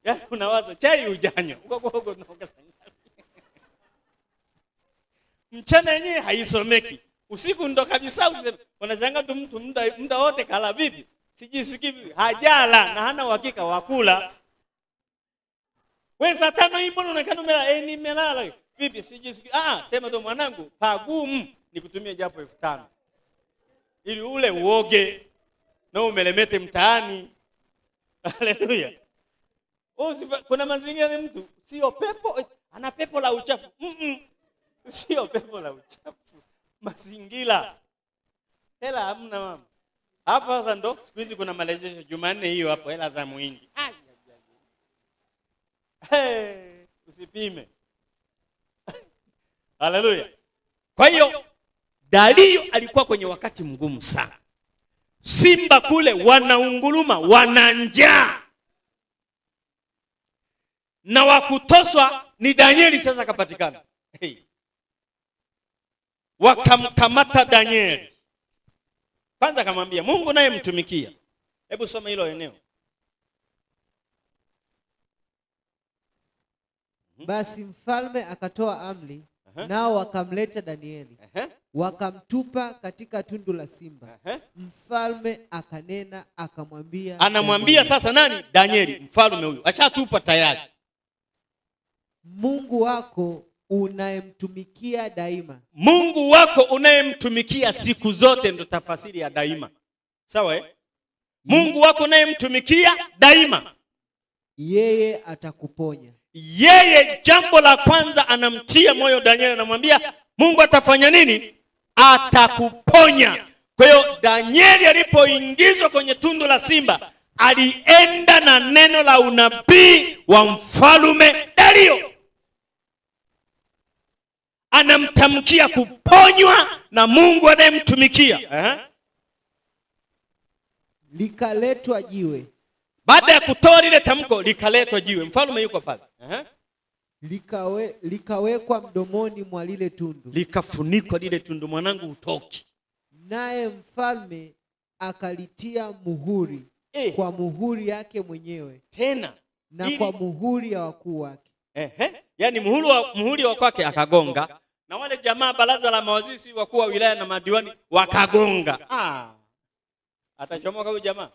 Yaani unawaza chai ujanywa. Uko kuoga unaoga sana. Mchana yenyewe haisomeki. Usiku ndo kabisa useme wanazanga tu mtu muda wote kala vipi? Sijisikii vipi? Hajala na hana uhakika wa kula. Wewe saa 5 hii mbona unakaa umelala? Nimelala. Vipi sijisikii? Sema tu mwanangu, pagumu nikutumie japo 5000. Ili ule uoge na umelemete mtaani. Haleluya. Kuna mazingira ni mtu sio pepo, ana pepo la uchafu. Sio pepo la uchafu. Mazingira. Hela hamna mama. Hapo sasa ndo siku hizi kuna marejesho Jumanne hiyo hapo hela za mwingi. Usipime. Haleluya. Kwa hiyo Dario alikuwa kwenye wakati mgumu sana. Simba kule wanaunguruma, wana njaa. Na wakutoswa ni Danieli sasa kapatikana. Wakamkamata Danieli. Kwanza akamwambia Mungu naye mtumikia. Hebu soma hilo eneo. Basi mfalme akatoa amri, nao wakamleta Danieli. Wakamtupa katika tundu la simba. Mfalme akanena akamwambia, anamwambia sasa nani? Danieli, mfalme huyu. Ashatupa tayari. Mungu wako unayemtumikia daima. Mungu wako unayemtumikia siku zote, ndo tafasiri ya daima. Sawa Mungu wako unayemtumikia daima. Yeye atakuponya. Yeye jambo la kwanza anamtia moyo Danieli, anamwambia Mungu atafanya nini? Atakuponya. Kwa hiyo Danieli alipoingizwa kwenye tundu la simba, alienda na neno la unabii wa mfalme Dario. Anamtamkia kuponywa na Mungu anayemtumikia. Likaletwa jiwe. Baada ya kutoa lile tamko, likaletwa jiwe. Mfalme yuko pale. Likawekwa mdomoni mwa lile tundu. Likafunikwa lile tundu, mwanangu utoki. Naye mfalme akalitia muhuri kwa muhuri yake mwenyewe. Tena na kwa muhuri ya wakuu wake. Yaani muhuri wa kwake akagonga, na wale jamaa baraza la mawaziri, wakuu wa wilaya na madiwani wakagonga. Atachomoka huyu jamaa.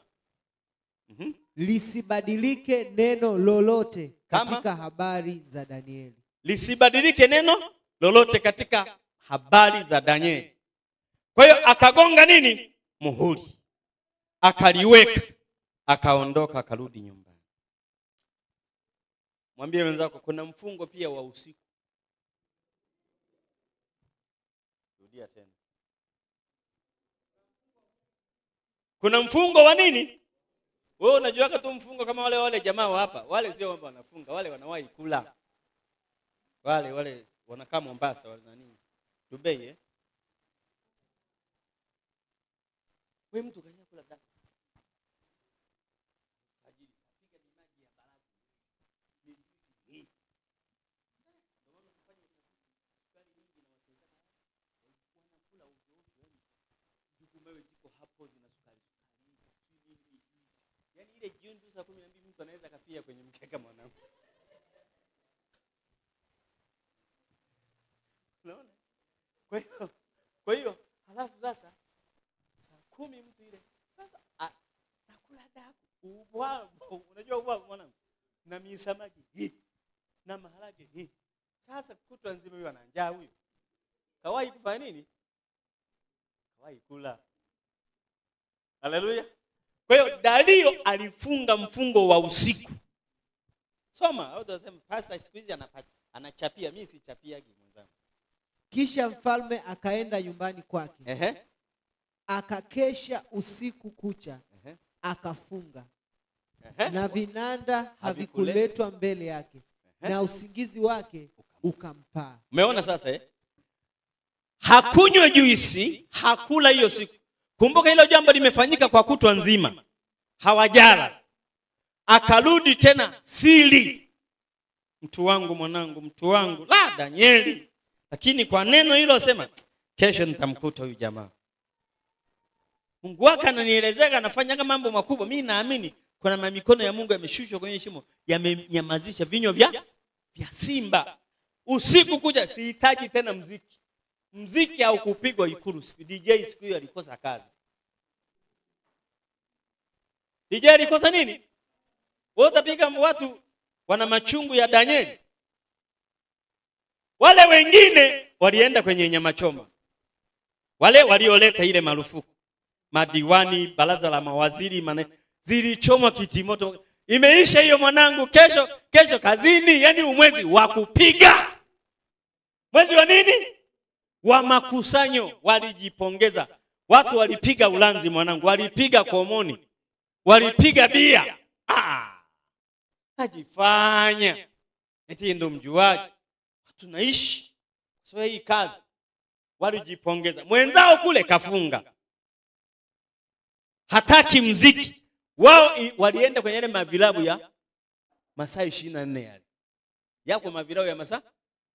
Lisibadilike neno lolote katika habari za Danieli. Lisibadilike neno lolote katika habari za Danieli. Kwa hiyo akagonga nini? Muhuri. Akaliweka. Akaondoka akarudi nyumbani. Mwambie wenzako kuna mfungo pia wa usiku. Rudia tena. Kuna mfungo wa nini? Wewe unajua tu mfungo kama wale jamaa wa hapa. Wale sio kwamba wanafunga, wale wanawahi kula. Wale wanakaa Mombasa wale nani? Dubai Wewe mtu kanya kula daku. Ajili piga ni maji ya barafu. Ndio kufanya sukari nyingi na watu wanakula ovyo. Jukumewe ziko hapo zina sukari. Yaani ile jioni tu saa 12 mtu anaweza kafia kwenye mkeka mwanangu. Unaona? Kwa hiyo halafu sasa saa 10 mtu ile sasa nakula daku ubwabwa. Unajua ubwabwa mwanangu? Na misamaki na maharage Sasa kutwa nzima huyu ana njaa huyu. Kawahi kufanya nini? Kawahi kula. Haleluya. Kwa hiyo Dario alifunga mfungo wa usiku. Soma, au tunasema pastor siku hizi anachapia, mimi sichapiagi mwenzangu. Kisha mfalme akaenda nyumbani kwake. Akakesha usiku kucha. Akafunga. Na vinanda havikuletwa mbele yake. Na usingizi wake ukampaa. Umeona sasa Hakunywa juisi, hakula hiyo siku. Kumbuka hilo jambo limefanyika kwa kutwa nzima. Hawajala. Akarudi tena siri. Mtu wangu mwanangu, mtu wangu, la Danieli. Lakini kwa neno hilo sema, kesho nitamkuta huyu jamaa. Mungu wake ananielezeka anafanya mambo makubwa. Mimi naamini kuna mikono ya Mungu yameshushwa kwenye shimo, yamenyamazisha vinywa vya simba. Usiku kuja sihitaji tena muziki. Muziki au kupigwa Ikulu. DJ siku hiyo alikosa kazi. DJ alikosa nini? Wote piga watu wana machungu ya Danieli. Wale wengine walienda kwenye nyama choma. Wale walioleta ile marufuku. Madiwani, baraza la mawaziri, zilichomwa kitimoto. Imeisha hiyo mwanangu, kesho kazini, yani umwezi wa kupiga. Mwezi wa nini? Wa makusanyo. Walijipongeza. Watu walipiga ulanzi mwanangu, walipiga komoni, walipiga bia. Ajifanya eti ndo mjuaji. Tunaishi sio hii kazi. Walijipongeza. Mwenzao kule kafunga, hataki mziki. Wao walienda kwenye ile mavilabu ya masaa 24 yale. Yako mavilabu ya masaa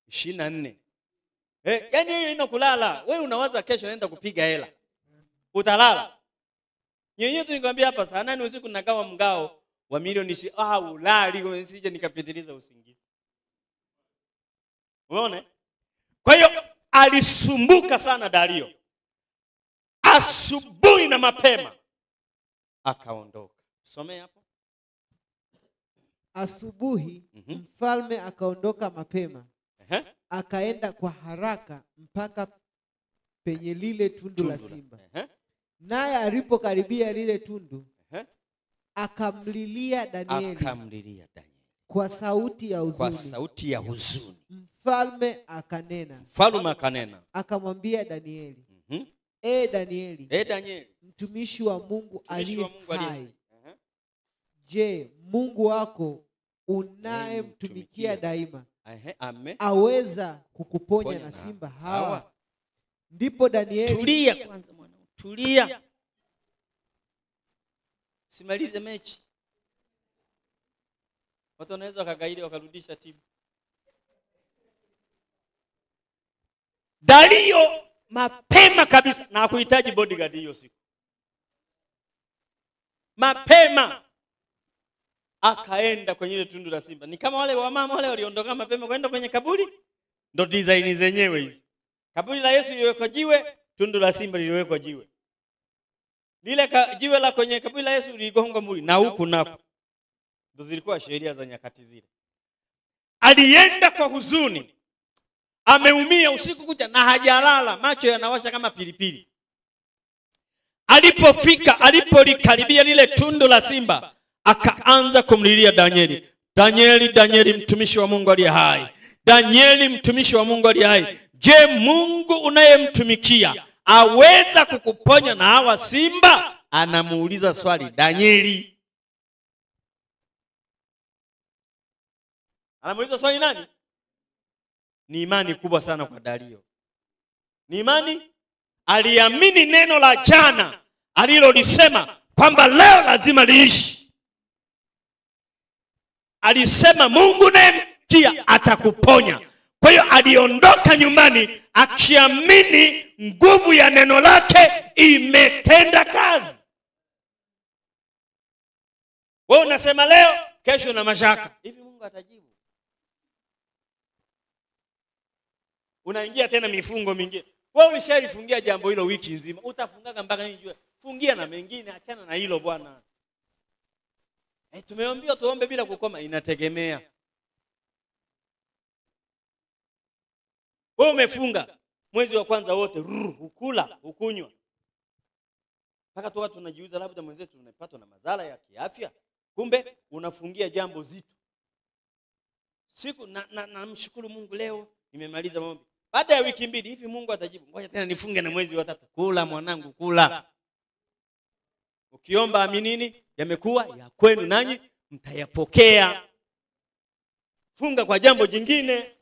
24. Yaani hiyo ina kulala. Wewe unawaza kesho naenda kupiga hela. Utalala. Nyenyewe tu nikwambia hapa saa 8 usiku nagawa mgao wa milioni ulali nisije nikapitiliza usingizi. Unaona? Kwa hiyo alisumbuka sana Dario. Asubuhi na mapema akaondoka. Somea hapo. Asubuhi mfalme akaondoka mapema. Akaenda kwa haraka mpaka penye lile tundu la simba. Naye alipokaribia lile tundu, akamlilia Danieli. Kwa sauti ya huzuni. Mfalme akanena. Akamwambia Danieli. Danieli. Mtumishi wa Mungu aliye hai. Je, Mungu wako unayemtumikia daima aweza kukuponya na simba hawa? Ndipo Danieli. Tulia kwanza mwanangu. Tulia. Simalize mechi. Watu wanaweza wakagaili wakarudisha timu. Dario mapema kabisa na hakuhitaji bodyguard hiyo siku. Mapema akaenda kwenye ile tundu la simba. Ni kama wale wamama wale waliondoka mapema kwenda kwenye kaburi. Ndio design zenyewe hizo. Kaburi la Yesu liliwekwa jiwe, tundu la simba liliwekwa jiwe. Lile jiwe la kwenye kaburi la Yesu liligongwa muri na huku nako. Ndio zilikuwa sheria za nyakati zile. Alienda kwa huzuni. Ameumia usiku kucha na hajalala, macho yanawasha kama pilipili. Alipolikaribia lile tundu la simba, akaanza kumlilia Danieli. Danieli mtumishi wa Mungu aliye hai. Danieli mtumishi wa Mungu aliye hai. Je, Mungu unayemtumikia aweza kukuponya na hawa simba? Anamuuliza swali Danieli. Anamuuliza swali nani? Ni imani kubwa sana kwa Dario. Ni imani, aliamini neno la jana alilolisema kwamba leo lazima liishi. Alisema Mungu unayemtumikia atakuponya. Kwa hiyo aliondoka nyumbani akiamini nguvu ya neno lake imetenda kazi. Wewe unasema leo, kesho na mashaka. Hivi Mungu atajibu? Unaingia tena mifungo mingine. Wewe ulishalifungia jambo hilo wiki nzima. Utafungaga mpaka nijue. Fungia na mengine, achana na hilo bwana. Tumeambiwa tuombe bila kukoma, inategemea. Wewe umefunga mwezi wa kwanza wote, ukula, ukunywa. Mpaka toka tunajiuza labda mwenzetu tunapatwa na madhara ya kiafya. Kumbe unafungia jambo zito. Siku namshukuru Mungu leo nimemaliza maombi. Baada ya wiki mbili hivi Mungu atajibu. Ngoja tena nifunge na mwezi wa 3. Kula mwanangu, kula. Ukiomba aminini, yamekuwa ya kwenu nanyi mtayapokea. Funga kwa jambo jingine.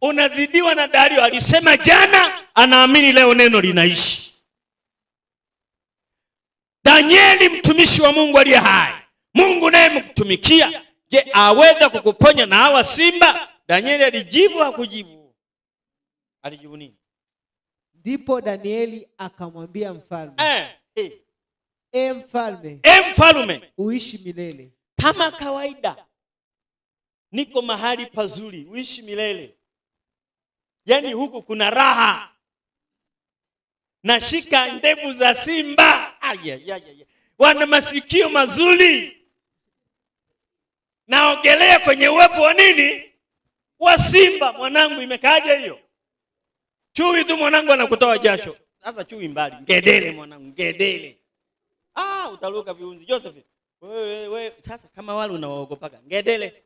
Unazidiwa na Dario, alisema jana, anaamini leo neno linaishi. Danieli mtumishi wa Mungu aliye hai. Mungu naye mtumikia, je, aweza kukuponya na hawa simba? Danieli alijibu hakujibu? Alijibu nini? Ndipo Danieli akamwambia mfalme, mfalme, uishi milele. Kama kawaida, niko mahali pazuri, uishi milele. Yaani huku kuna raha. Nashika ndevu za simba. Wana masikio mazuri. Naogelea kwenye uwepo wa nini? Wa simba. Mwanangu, imekaaje hiyo? Chui tu mwanangu anakutoa jasho. Sasa chui mbali. Ngedele mwanangu, ngedele. Utaluka viunzi. Joseph, wewe sasa kama wale unawaogopaga. Ngedele.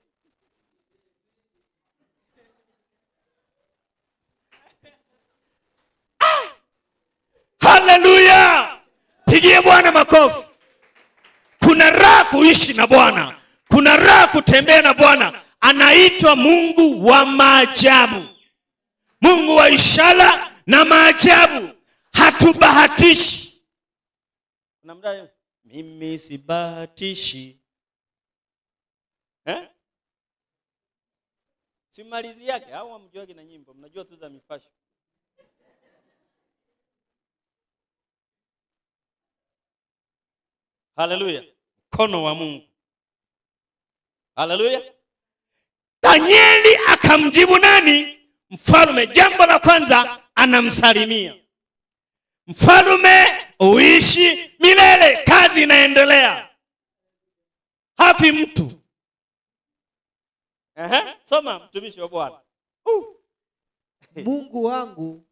Haleluya! Pigie Bwana makofi. Kuna raha kuishi na Bwana. Kuna raha kutembea na Bwana. Anaitwa Mungu wa maajabu. Mungu wa ishara na maajabu. Hatubahatishi. Unamdai mimi sibahatishi. Simalizi yake au amjuage na nyimbo. Mnajua tu za mipasho. Haleluya. Mkono wa Mungu. Haleluya. Danieli akamjibu nani? Mfalme. Jambo la kwanza, anamsalimia. Mfalme, uishi milele. Kazi inaendelea. Hafi mtu. Soma mtumishi wa Bwana. Mungu wangu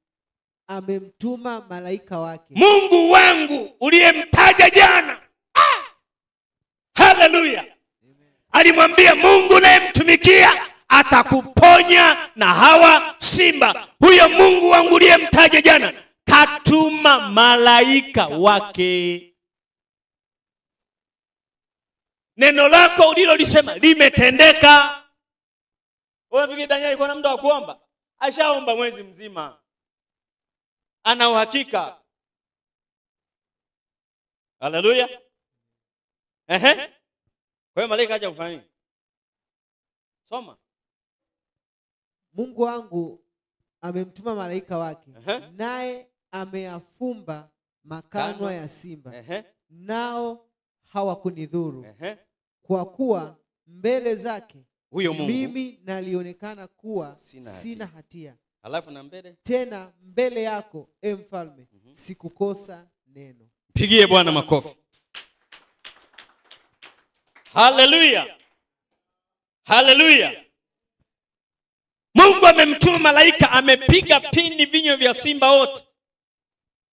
amemtuma malaika wake. Mungu wangu uliyemtaja jana. Haleluya. Alimwambia Mungu unayemtumikia atakuponya na hawa simba. Huyo Mungu wangu uliyemtaja jana katuma malaika wake. Neno lako ulilolisema limetendeka. Wewe fikiri Danieli kuna muda wa kuomba? Ashaomba mwezi mzima. Ana uhakika. Haleluya. Kwa hiyo malaika aje kufanya nini? Soma. Mungu wangu amemtuma malaika wake. Naye ameyafumba makanwa ya simba. Nao hawakunidhuru. Kwa kuwa mbele zake huyo Mungu mimi nalionekana kuwa sina hatia. Alafu na mbele? Tena mbele yako, mfalme, sikukosa neno. Pigie Bwana makofi. Haleluya. Haleluya. Mungu amemtuma malaika, amepiga pini vinywa vya simba wote.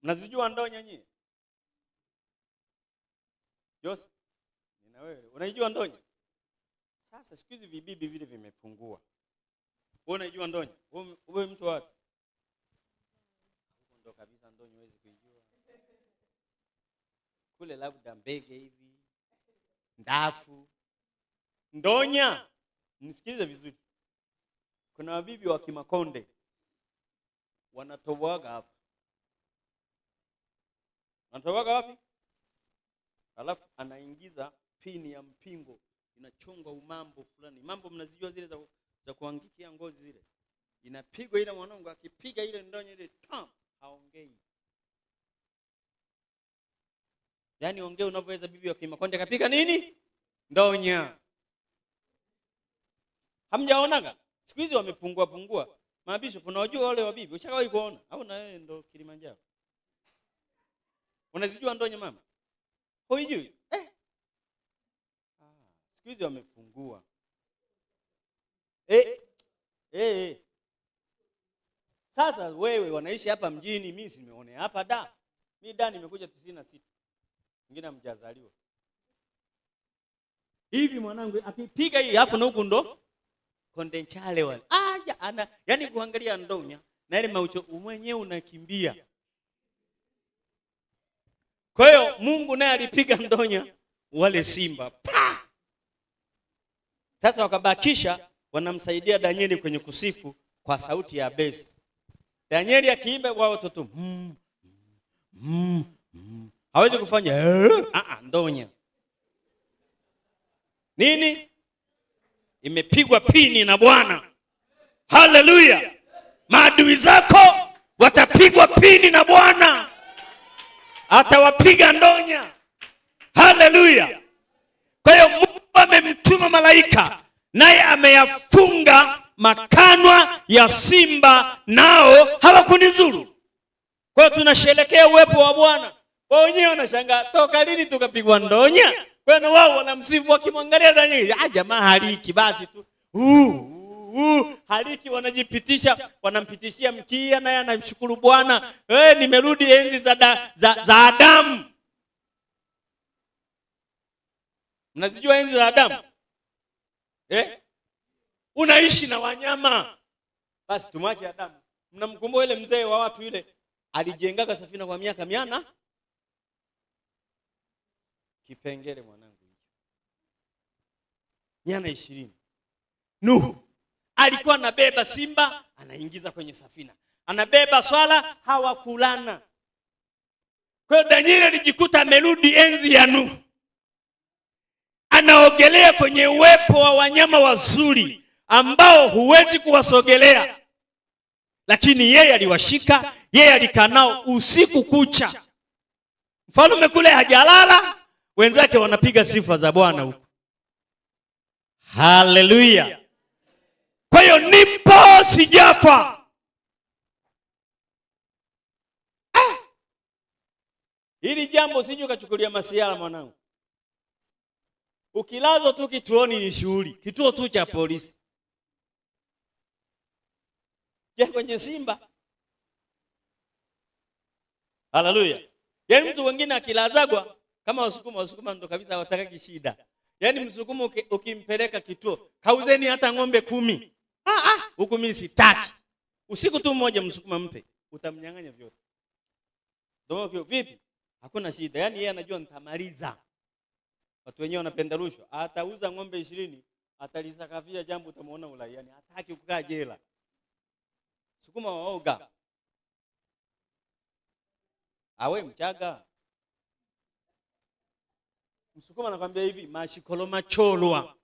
Mnazijua ndonya nyinyi? Jose, na wewe unaijua ndonya? Sasa siku hizi vibibi vile vimepungua. Wewe unajua ndonya? Wewe mtu wapi? Ndo kabisa ndonya huwezi kujua. Kule labda mbege hivi. Ndafu. Ndonya. Nisikilize vizuri. Kuna wabibi wa Kimakonde wanatoboaga hapa. Wanatoboaga wapi? Alafu anaingiza pini ya mpingo, inachonga umambo fulani. Mambo mnazijua zile za kuangikia ngozi zile. Inapigwa ile mwanangu akipiga ile ndonya ile tam haongei. Yaani ongea unavyoweza bibi wa Kimakonde akapiga nini? Ndonya. Hamjaonaga? Siku hizi wamepungua. Mabishop unajua wale wabibi, ushawahi kuona? Au na wewe ndo Kilimanjaro? Unazijua ndonya mama? Hujui? Siku hizi wamepungua. Sasa wewe wanaishi hapa mjini, mimi simeone hapa da. Mimi da nimekuja 96. Mwingine hamjazaliwa. Hivi mwanangu akipiga hii afu na huko ndo kondenchale wale. Yaani kuangalia ndonya na ile maucho mwenyewe unakimbia. Kwa hiyo Mungu naye alipiga ndonya wale simba. Sasa wakabakisha wanamsaidia Danieli kwenye kusifu kwa sauti ya besi. Danieli akiimba kwa watoto hawezi kufanya ndonya. Nini? Imepigwa pini na Bwana. Haleluya. Maadui zako watapigwa pini na Bwana. Atawapiga ndonya. Haleluya. Kwa hiyo Mungu amemtuma malaika, naye ameyafunga makanwa ya simba, nao hawakunizuru. Kwa hiyo tunasherehekea uwepo wa Bwana. Wao wenyewe wanashangaa, toka lini tukapigwa ndonya? Kwa hiyo wao wanamsifu wakimwangalia Danieli. Jamaa haliki basi tu. Haliki wanajipitisha, wanampitishia mkia naye anamshukuru Bwana. Nimerudi enzi za Adamu. Mnazijua enzi za Adamu? Unaishi na wanyama. Basi tumwache Adamu. Mnamkumbuka ile mzee wa watu yule alijengaga safina kwa miaka 100? Kipengele mwanangu. 120. Nuhu alikuwa anabeba simba, anaingiza kwenye safina. Anabeba swala, hawakulana. Kwa hiyo Danieli alijikuta amerudi enzi ya Nuhu. Anaogelea kwenye uwepo wa wanyama wazuri ambao huwezi kuwasogelea. Lakini yeye aliwashika, yeye alikaa nao usiku kucha. Mfalme kule hajalala, wenzake wanapiga sifa za Bwana huko. Haleluya. Kwa hiyo nipo, sijafa. Hili jambo sije ukachukulia masiara mwanangu. Ukilazwa tu kituoni ni shughuli, kituo tu cha polisi. Je, kwenye simba? Haleluya. Yaani mtu wengine akilazagwa kama Wasukuma ndo kabisa hawataki shida. Yaani Msukuma ukimpeleka kituo, kauzeni hata ng'ombe 10. Huko mimi sitaki. Usiku tu mmoja Msukuma mpe, utamnyang'anya vyote. Ndio vipi? Hakuna shida. Yaani yeye anajua nitamaliza. Watu wenyewe wanapenda rushwa. Atauza ng'ombe 20, atalisakafia jambo utamuona ulaiani. Hataki kukaa jela. Sukuma waoga. Awe Mchaga. Msukuma anakuambia hivi, mashikolo macholwa.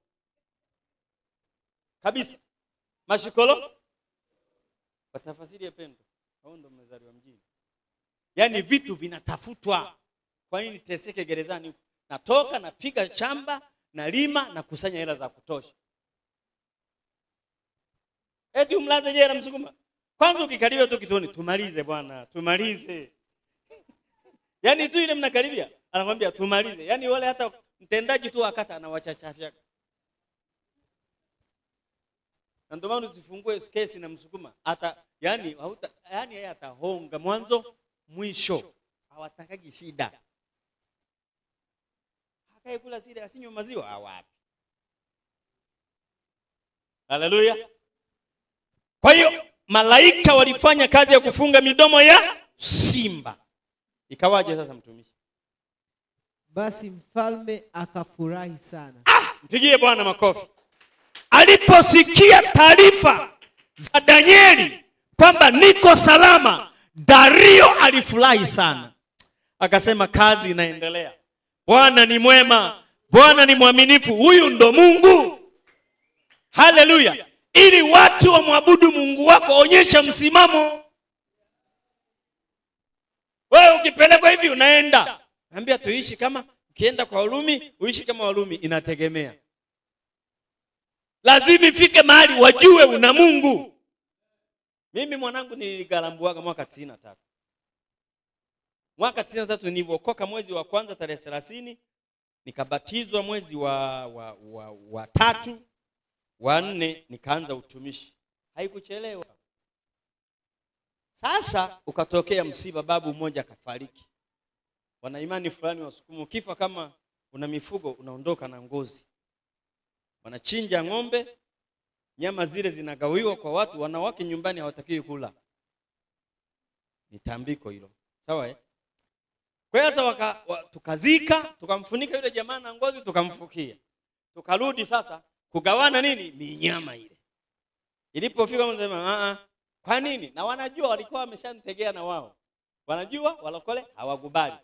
Kabisa. Mashikolo kwa tafasiri ya Pendo. Hao ndo mmezaliwa mjini. Yaani vitu vinatafutwa. Kwa nini teseke gerezani? Natoka napiga shamba, nalima na kusanya hela za kutosha. Eti umlaze jela Msukuma. Kwanza ukikaribia tu kituoni, tumalize bwana, tumalize. Yaani tu ile mnakaribia, anakuambia tumalize. Yaani wale hata mtendaji tu akata anawachachafia. Na ndio maana usifungue kesi na Msukuma. Hata yaani yeye atahonga mwanzo mwisho. Hawatakagi shida. Hakai kula zile asinywe maziwa wapi. Haleluya. Kwa hiyo malaika walifanya kazi ya kufunga midomo ya simba. Ikawaje sasa mtumishi? Basi mfalme akafurahi sana. Mpigie Bwana makofi. Aliposikia taarifa za Danieli kwamba niko salama, Dario alifurahi sana. Akasema kazi inaendelea. Bwana ni mwema, Bwana ni mwaminifu, huyu ndo Mungu. Haleluya. Ili watu wamwabudu Mungu wako, onyesha msimamo. Wewe ukipelekwa hivi unaenda. Naambia tuishi kama, ukienda kwa Warumi, uishi kama Warumi, inategemea. Lazima ifike mahali wajue una Mungu. Mimi mwanangu niligalambuaga mwaka 93. Mwaka 93 nilivyokoka mwezi wa kwanza tarehe 30, nikabatizwa mwezi wa 3, wa 4 nikaanza utumishi. Haikuchelewa. Sasa ukatokea msiba, babu mmoja akafariki. Wana imani fulani Wasukuma, ukifa kama una mifugo unaondoka na ngozi. Wanachinja ng'ombe, nyama zile zinagawiwa kwa watu, wanawake nyumbani hawatakiwi kula. Ni tambiko hilo. Sawa eh? Kwa hiyo sasa tukazika, tukamfunika yule jamaa na ngozi, tukamfukia. Tukarudi sasa kugawana nini? Minyama ile. Ilipofika mzema, kwa nini? Na wanajua walikuwa wameshanitegea na wao. Wanajua walokole hawakubali.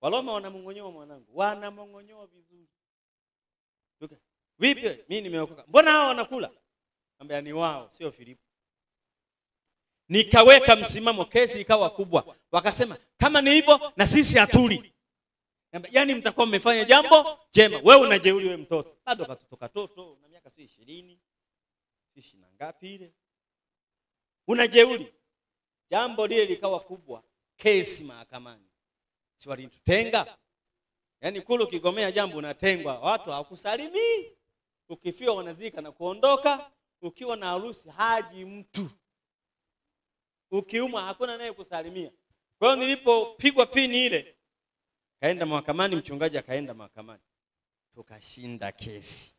Waloma wanamongonyoa mwanangu. Wanamongonyoa vizuri. Vipi? Mimi nimeokoka. Mbona hao wanakula? Ambia ni wao, sio Filipo. Nikaweka msimamo, kesi ikawa kubwa. Wakasema kama ni hivyo na sisi hatuli. Yaani mtakuwa mmefanya jambo jema. Wewe unajeuri wewe mtoto. Bado katoto una miaka 20. 20 na ngapi ile? Unajeuri. Jambo lile likawa kubwa, kesi mahakamani. Si walitutenga? Yaani kule ukigomea jambo unatengwa, watu hawakusalimii. Ukifiwa wanazika na kuondoka, ukiwa na harusi haji mtu. Ukiumwa hakuna naye kusalimia. Kwa hiyo nilipopigwa pini ile, kaenda mahakamani, mchungaji akaenda mahakamani. Tukashinda kesi.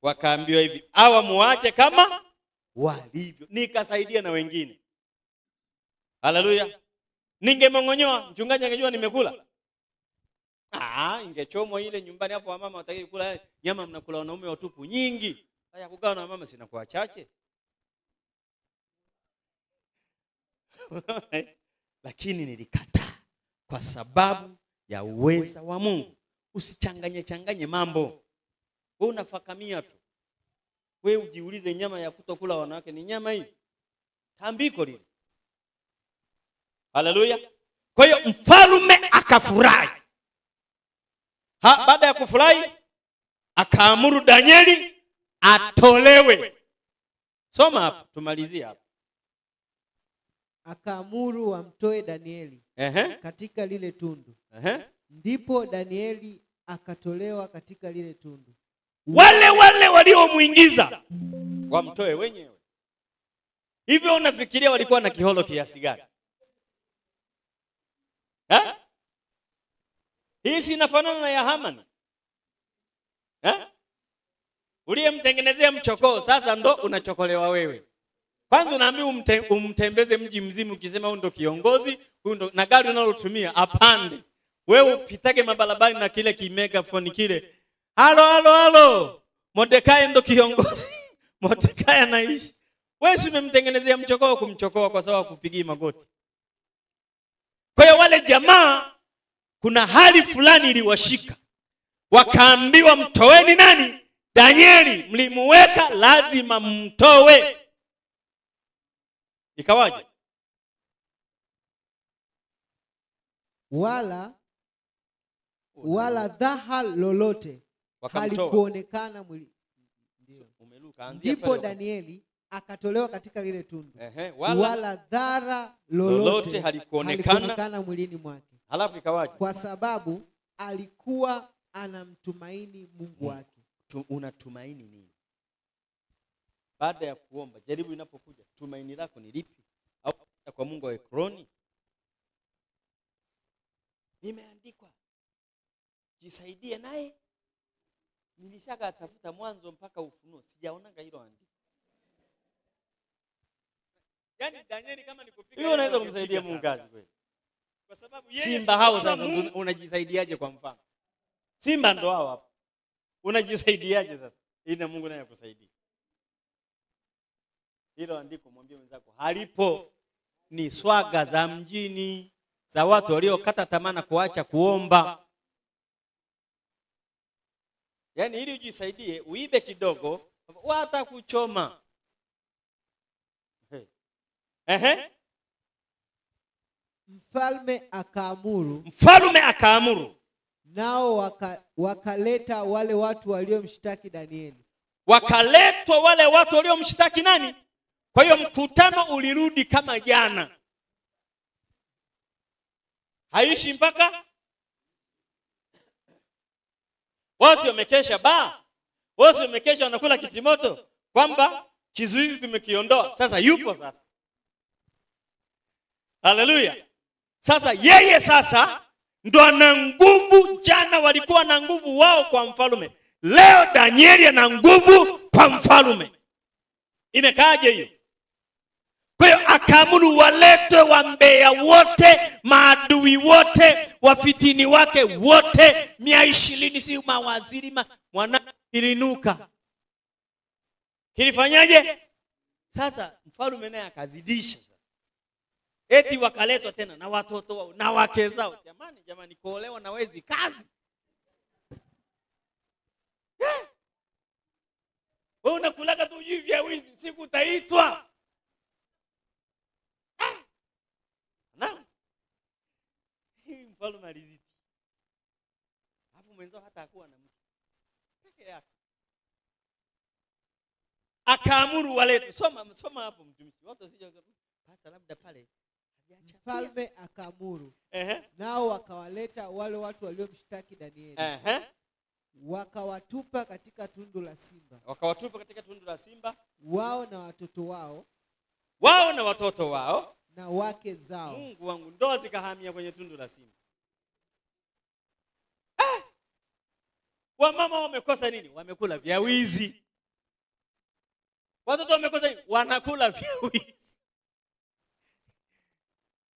Wakaambiwa hivi, hawa muache kama walivyo. Nikasaidia na wengine. Haleluya. Ningemong'onyoa, mchungaji angejua nimekula. Ingechomwa ile nyumbani hapo, wamama wataki kula nyama, mnakula wanaume watupu nyingi. Haya kugawa na mama sina kwa chache. Lakini nilikataa kwa sababu ya uweza wa Mungu. Usichanganye mambo. Wewe unafakamia tu. Wewe ujiulize, nyama ya kutokula wanawake ni nyama hii? Tambiko lile. Haleluya. Kwa hiyo mfalme akafurahi. Baada ya kufurahi akaamuru Danieli atolewe. Soma hapa tumalizie hapa. Akaamuru wamtoe Danieli katika lile tundu. Ndipo Danieli akatolewa katika lile tundu. Wale waliomuingiza wamtoe wenyewe. Hivyo unafikiria walikuwa na kiholo kiasi gani? Hii si inafanana na ya Hamani. Uliyemtengenezea mchokoo, sasa ndo unachokolewa wewe. Kwanza unaambiwa umtembeze mji mzima ukisema huyu ndo kiongozi, huyu ndo na gari unalotumia apande. Wewe upitage mabalabani na kile kimegaphone kile. Halo. Mordekai ndo kiongozi. Mordekai anaishi. Wewe si umemtengenezea mchokoo kumchokoa kwa sababu kupigii magoti. Kwa hiyo wale jamaa kuna hali fulani iliwashika. Wakaambiwa mtoweni nani? Danieli, mlimuweka lazima mtowe. Ikawaje? Wala dhaha lolote halikuonekana mwili. Ndipo Danieli akatolewa katika lile tundu. Wala dhara lolote halikuonekana mwilini mwake. Halafu ikawaje? Kwa sababu alikuwa anamtumaini Mungu wake. Unatumaini nini? Baada ya kuomba, jaribu inapokuja, tumaini lako ni lipi? Au kwa Mungu wa Ekroni? Nimeandikwa, jisaidie naye Nilishaka tafuta Mwanzo mpaka Ufunuo, sijaonanga hilo andiko. Yaani Danieli kama nikupiga hiyo unaweza kumsaidia Mungu kazi kweli. Kwa sababu yeye Simba hao sasa unajisaidiaje kwa mfano? Simba ndo hao hapo. Unajisaidiaje sasa? Ili Mungu naye akusaidie. Hilo andiko mwambie mwenzako halipo. Ni swaga za mjini za watu waliokata tamaa na kuacha kuomba. Yaani ili ujisaidie uibe kidogo hata kuchoma. Mfalme akaamuru. Nao wakaleta wale watu waliomshtaki Danieli. Wakaletwa wale watu waliomshtaki nani? Kwa hiyo mkutano ulirudi kama jana. Haishi mpaka watu wamekesha watu wamekesha wanakula kitimoto kwamba kizuizi tumekiondoa. Sasa yupo sasa. Haleluya. Sasa yeye sasa ndo ana nguvu. Jana walikuwa na nguvu wao kwa mfalme. Leo Danieli ana nguvu kwa mfalme. Imekaaje hiyo? Kwa hiyo akaamuru waletwe wambea wote, maadui wote, wafitini wake wote, 120 si mawaziri mwana ilinuka. Kilifanyaje? Sasa mfalme naye akazidisha. Eti wakaletwa tena na watoto wao na wake zao. Jamani kuolewa na wezi kazi. Wewe unakulaga tu hivi vya wizi, siku utaitwa. Na hii mfalme alizidi. Alafu mwenzao hata hakuwa na mke peke yake. Akaamuru waletwe. Soma hapo mtumishi. Watu sija pasta labda pale. Mfalme akaamuru. Nao wakawaleta wale watu waliomshtaki Danieli. Wakawatupa katika tundu la simba. Wao na watoto wao. Na wake zao. Mungu wangu, ndoa zikahamia kwenye tundu la simba. Wamama wamekosa nini? Wamekula vya wizi. Watoto wamekosa nini? Wanakula vya wizi.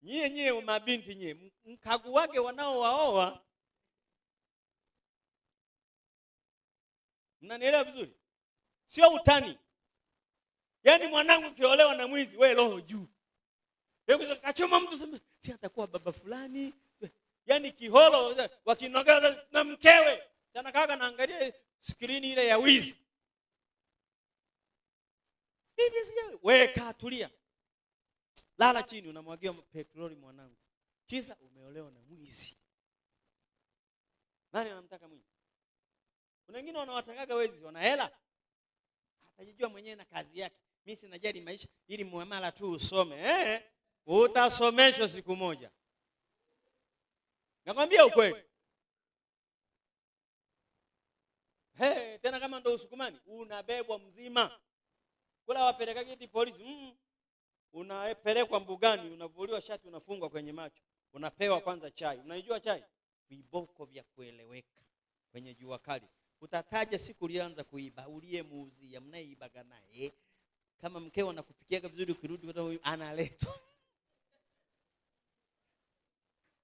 Nyie mabinti nyie, mkagu wake wanaowaoa. Mnanielewa vizuri? Sio utani. Yaani mwanangu kiolewa na mwizi, wewe roho juu. Wewe kachoma mtu si atakuwa baba fulani. Yaani kiholo wakinogeza na mkewe. Sana kaka naangalia skrini ile ya wizi. Hivi sije wewe katulia. Lala chini unamwagia petroli mwanangu. Kisa umeolewa na mwizi. Nani anamtaka mwizi? Kuna wengine wanawatakaga wezi, wana hela. Atajijua mwenyewe na kazi yake. Mimi sinajali maisha ili muamala tu usome. Utasomeshwa siku moja. Nakwambia ukweli. Tena kama ndo usukumani, unabebwa mzima. Kula wapeleka kiti polisi. Unapelekwa mbugani, unavuliwa shati, unafungwa kwenye macho. Unapewa kwanza chai. Unaijua chai? Viboko vya kueleweka kwenye jua kali. Utataja siku ulianza kuiba, uliyemuuzia, mnaibaga naye. Kama mkeo anakupikiaga vizuri ukirudi kwa huyu analetwa.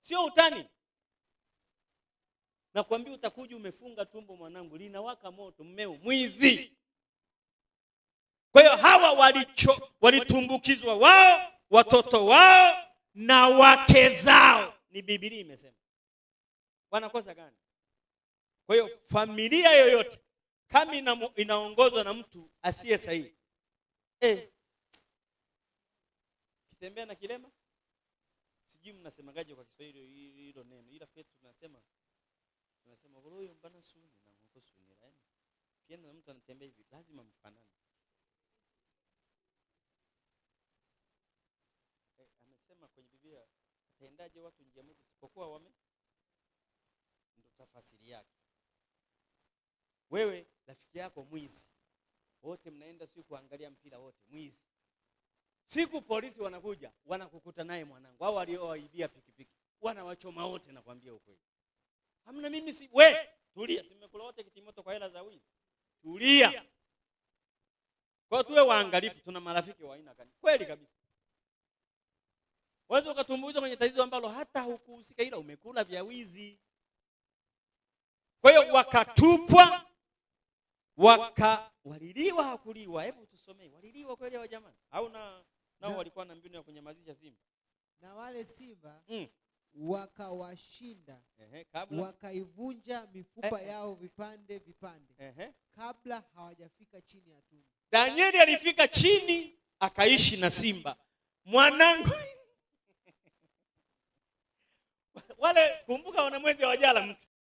Sio utani. Nakwambia utakuja umefunga tumbo mwanangu, linawaka moto, mmeo mwizi. Kwa hiyo hawa walitumbukizwa wao, watoto wao na wake zao. Ni Biblia imesema. Wanakosa gani? Kwa hiyo familia yoyote kama inaongozwa na mtu asiye sahihi, kitembea na kilema, sijui mnasemagaje kwa Kiswahili hilo neno. Ila kwetu tunasema huyo mbana suni na huko suni. Yaani kienda na mtu anatembea hivi lazima mfanane. Amesema kwenye Biblia ataendaje watu njia moja isipokuwa wame, ndio tafasiri yake. Wewe rafiki yako mwizi, wote mnaenda siku kuangalia mpira wote mwizi. Siku polisi wanakuja, wanakukuta naye mwanangu. Hao waliowaibia pikipiki, wanawachoma wote, nakwambia ukweli. Hamna mimi si Tulia, simekula wote kitimoto kwa hela za wizi. Tulia. Kwa tuwe waangalifu, tuna marafiki wa aina gani? Kweli kabisa. Wewe ukatumbuizwa kwenye tatizo ambalo hata hukuhusika ila umekula vya wizi. Kwa hiyo wakatupwa, waliliwa hakuliwa. Hebu tusomee. Waliliwa kweli hao jamani? Au nao walikuwa na mbinu ya kunyamazisha simba? Na wale simba wakawashinda, wakaivunja mifupa yao vipande vipande, kabla hawajafika chini ya tumbo. Danieli alifika chini akaishi na simba. Mwanangu wale kumbuka wana mwezi hawajala mtu.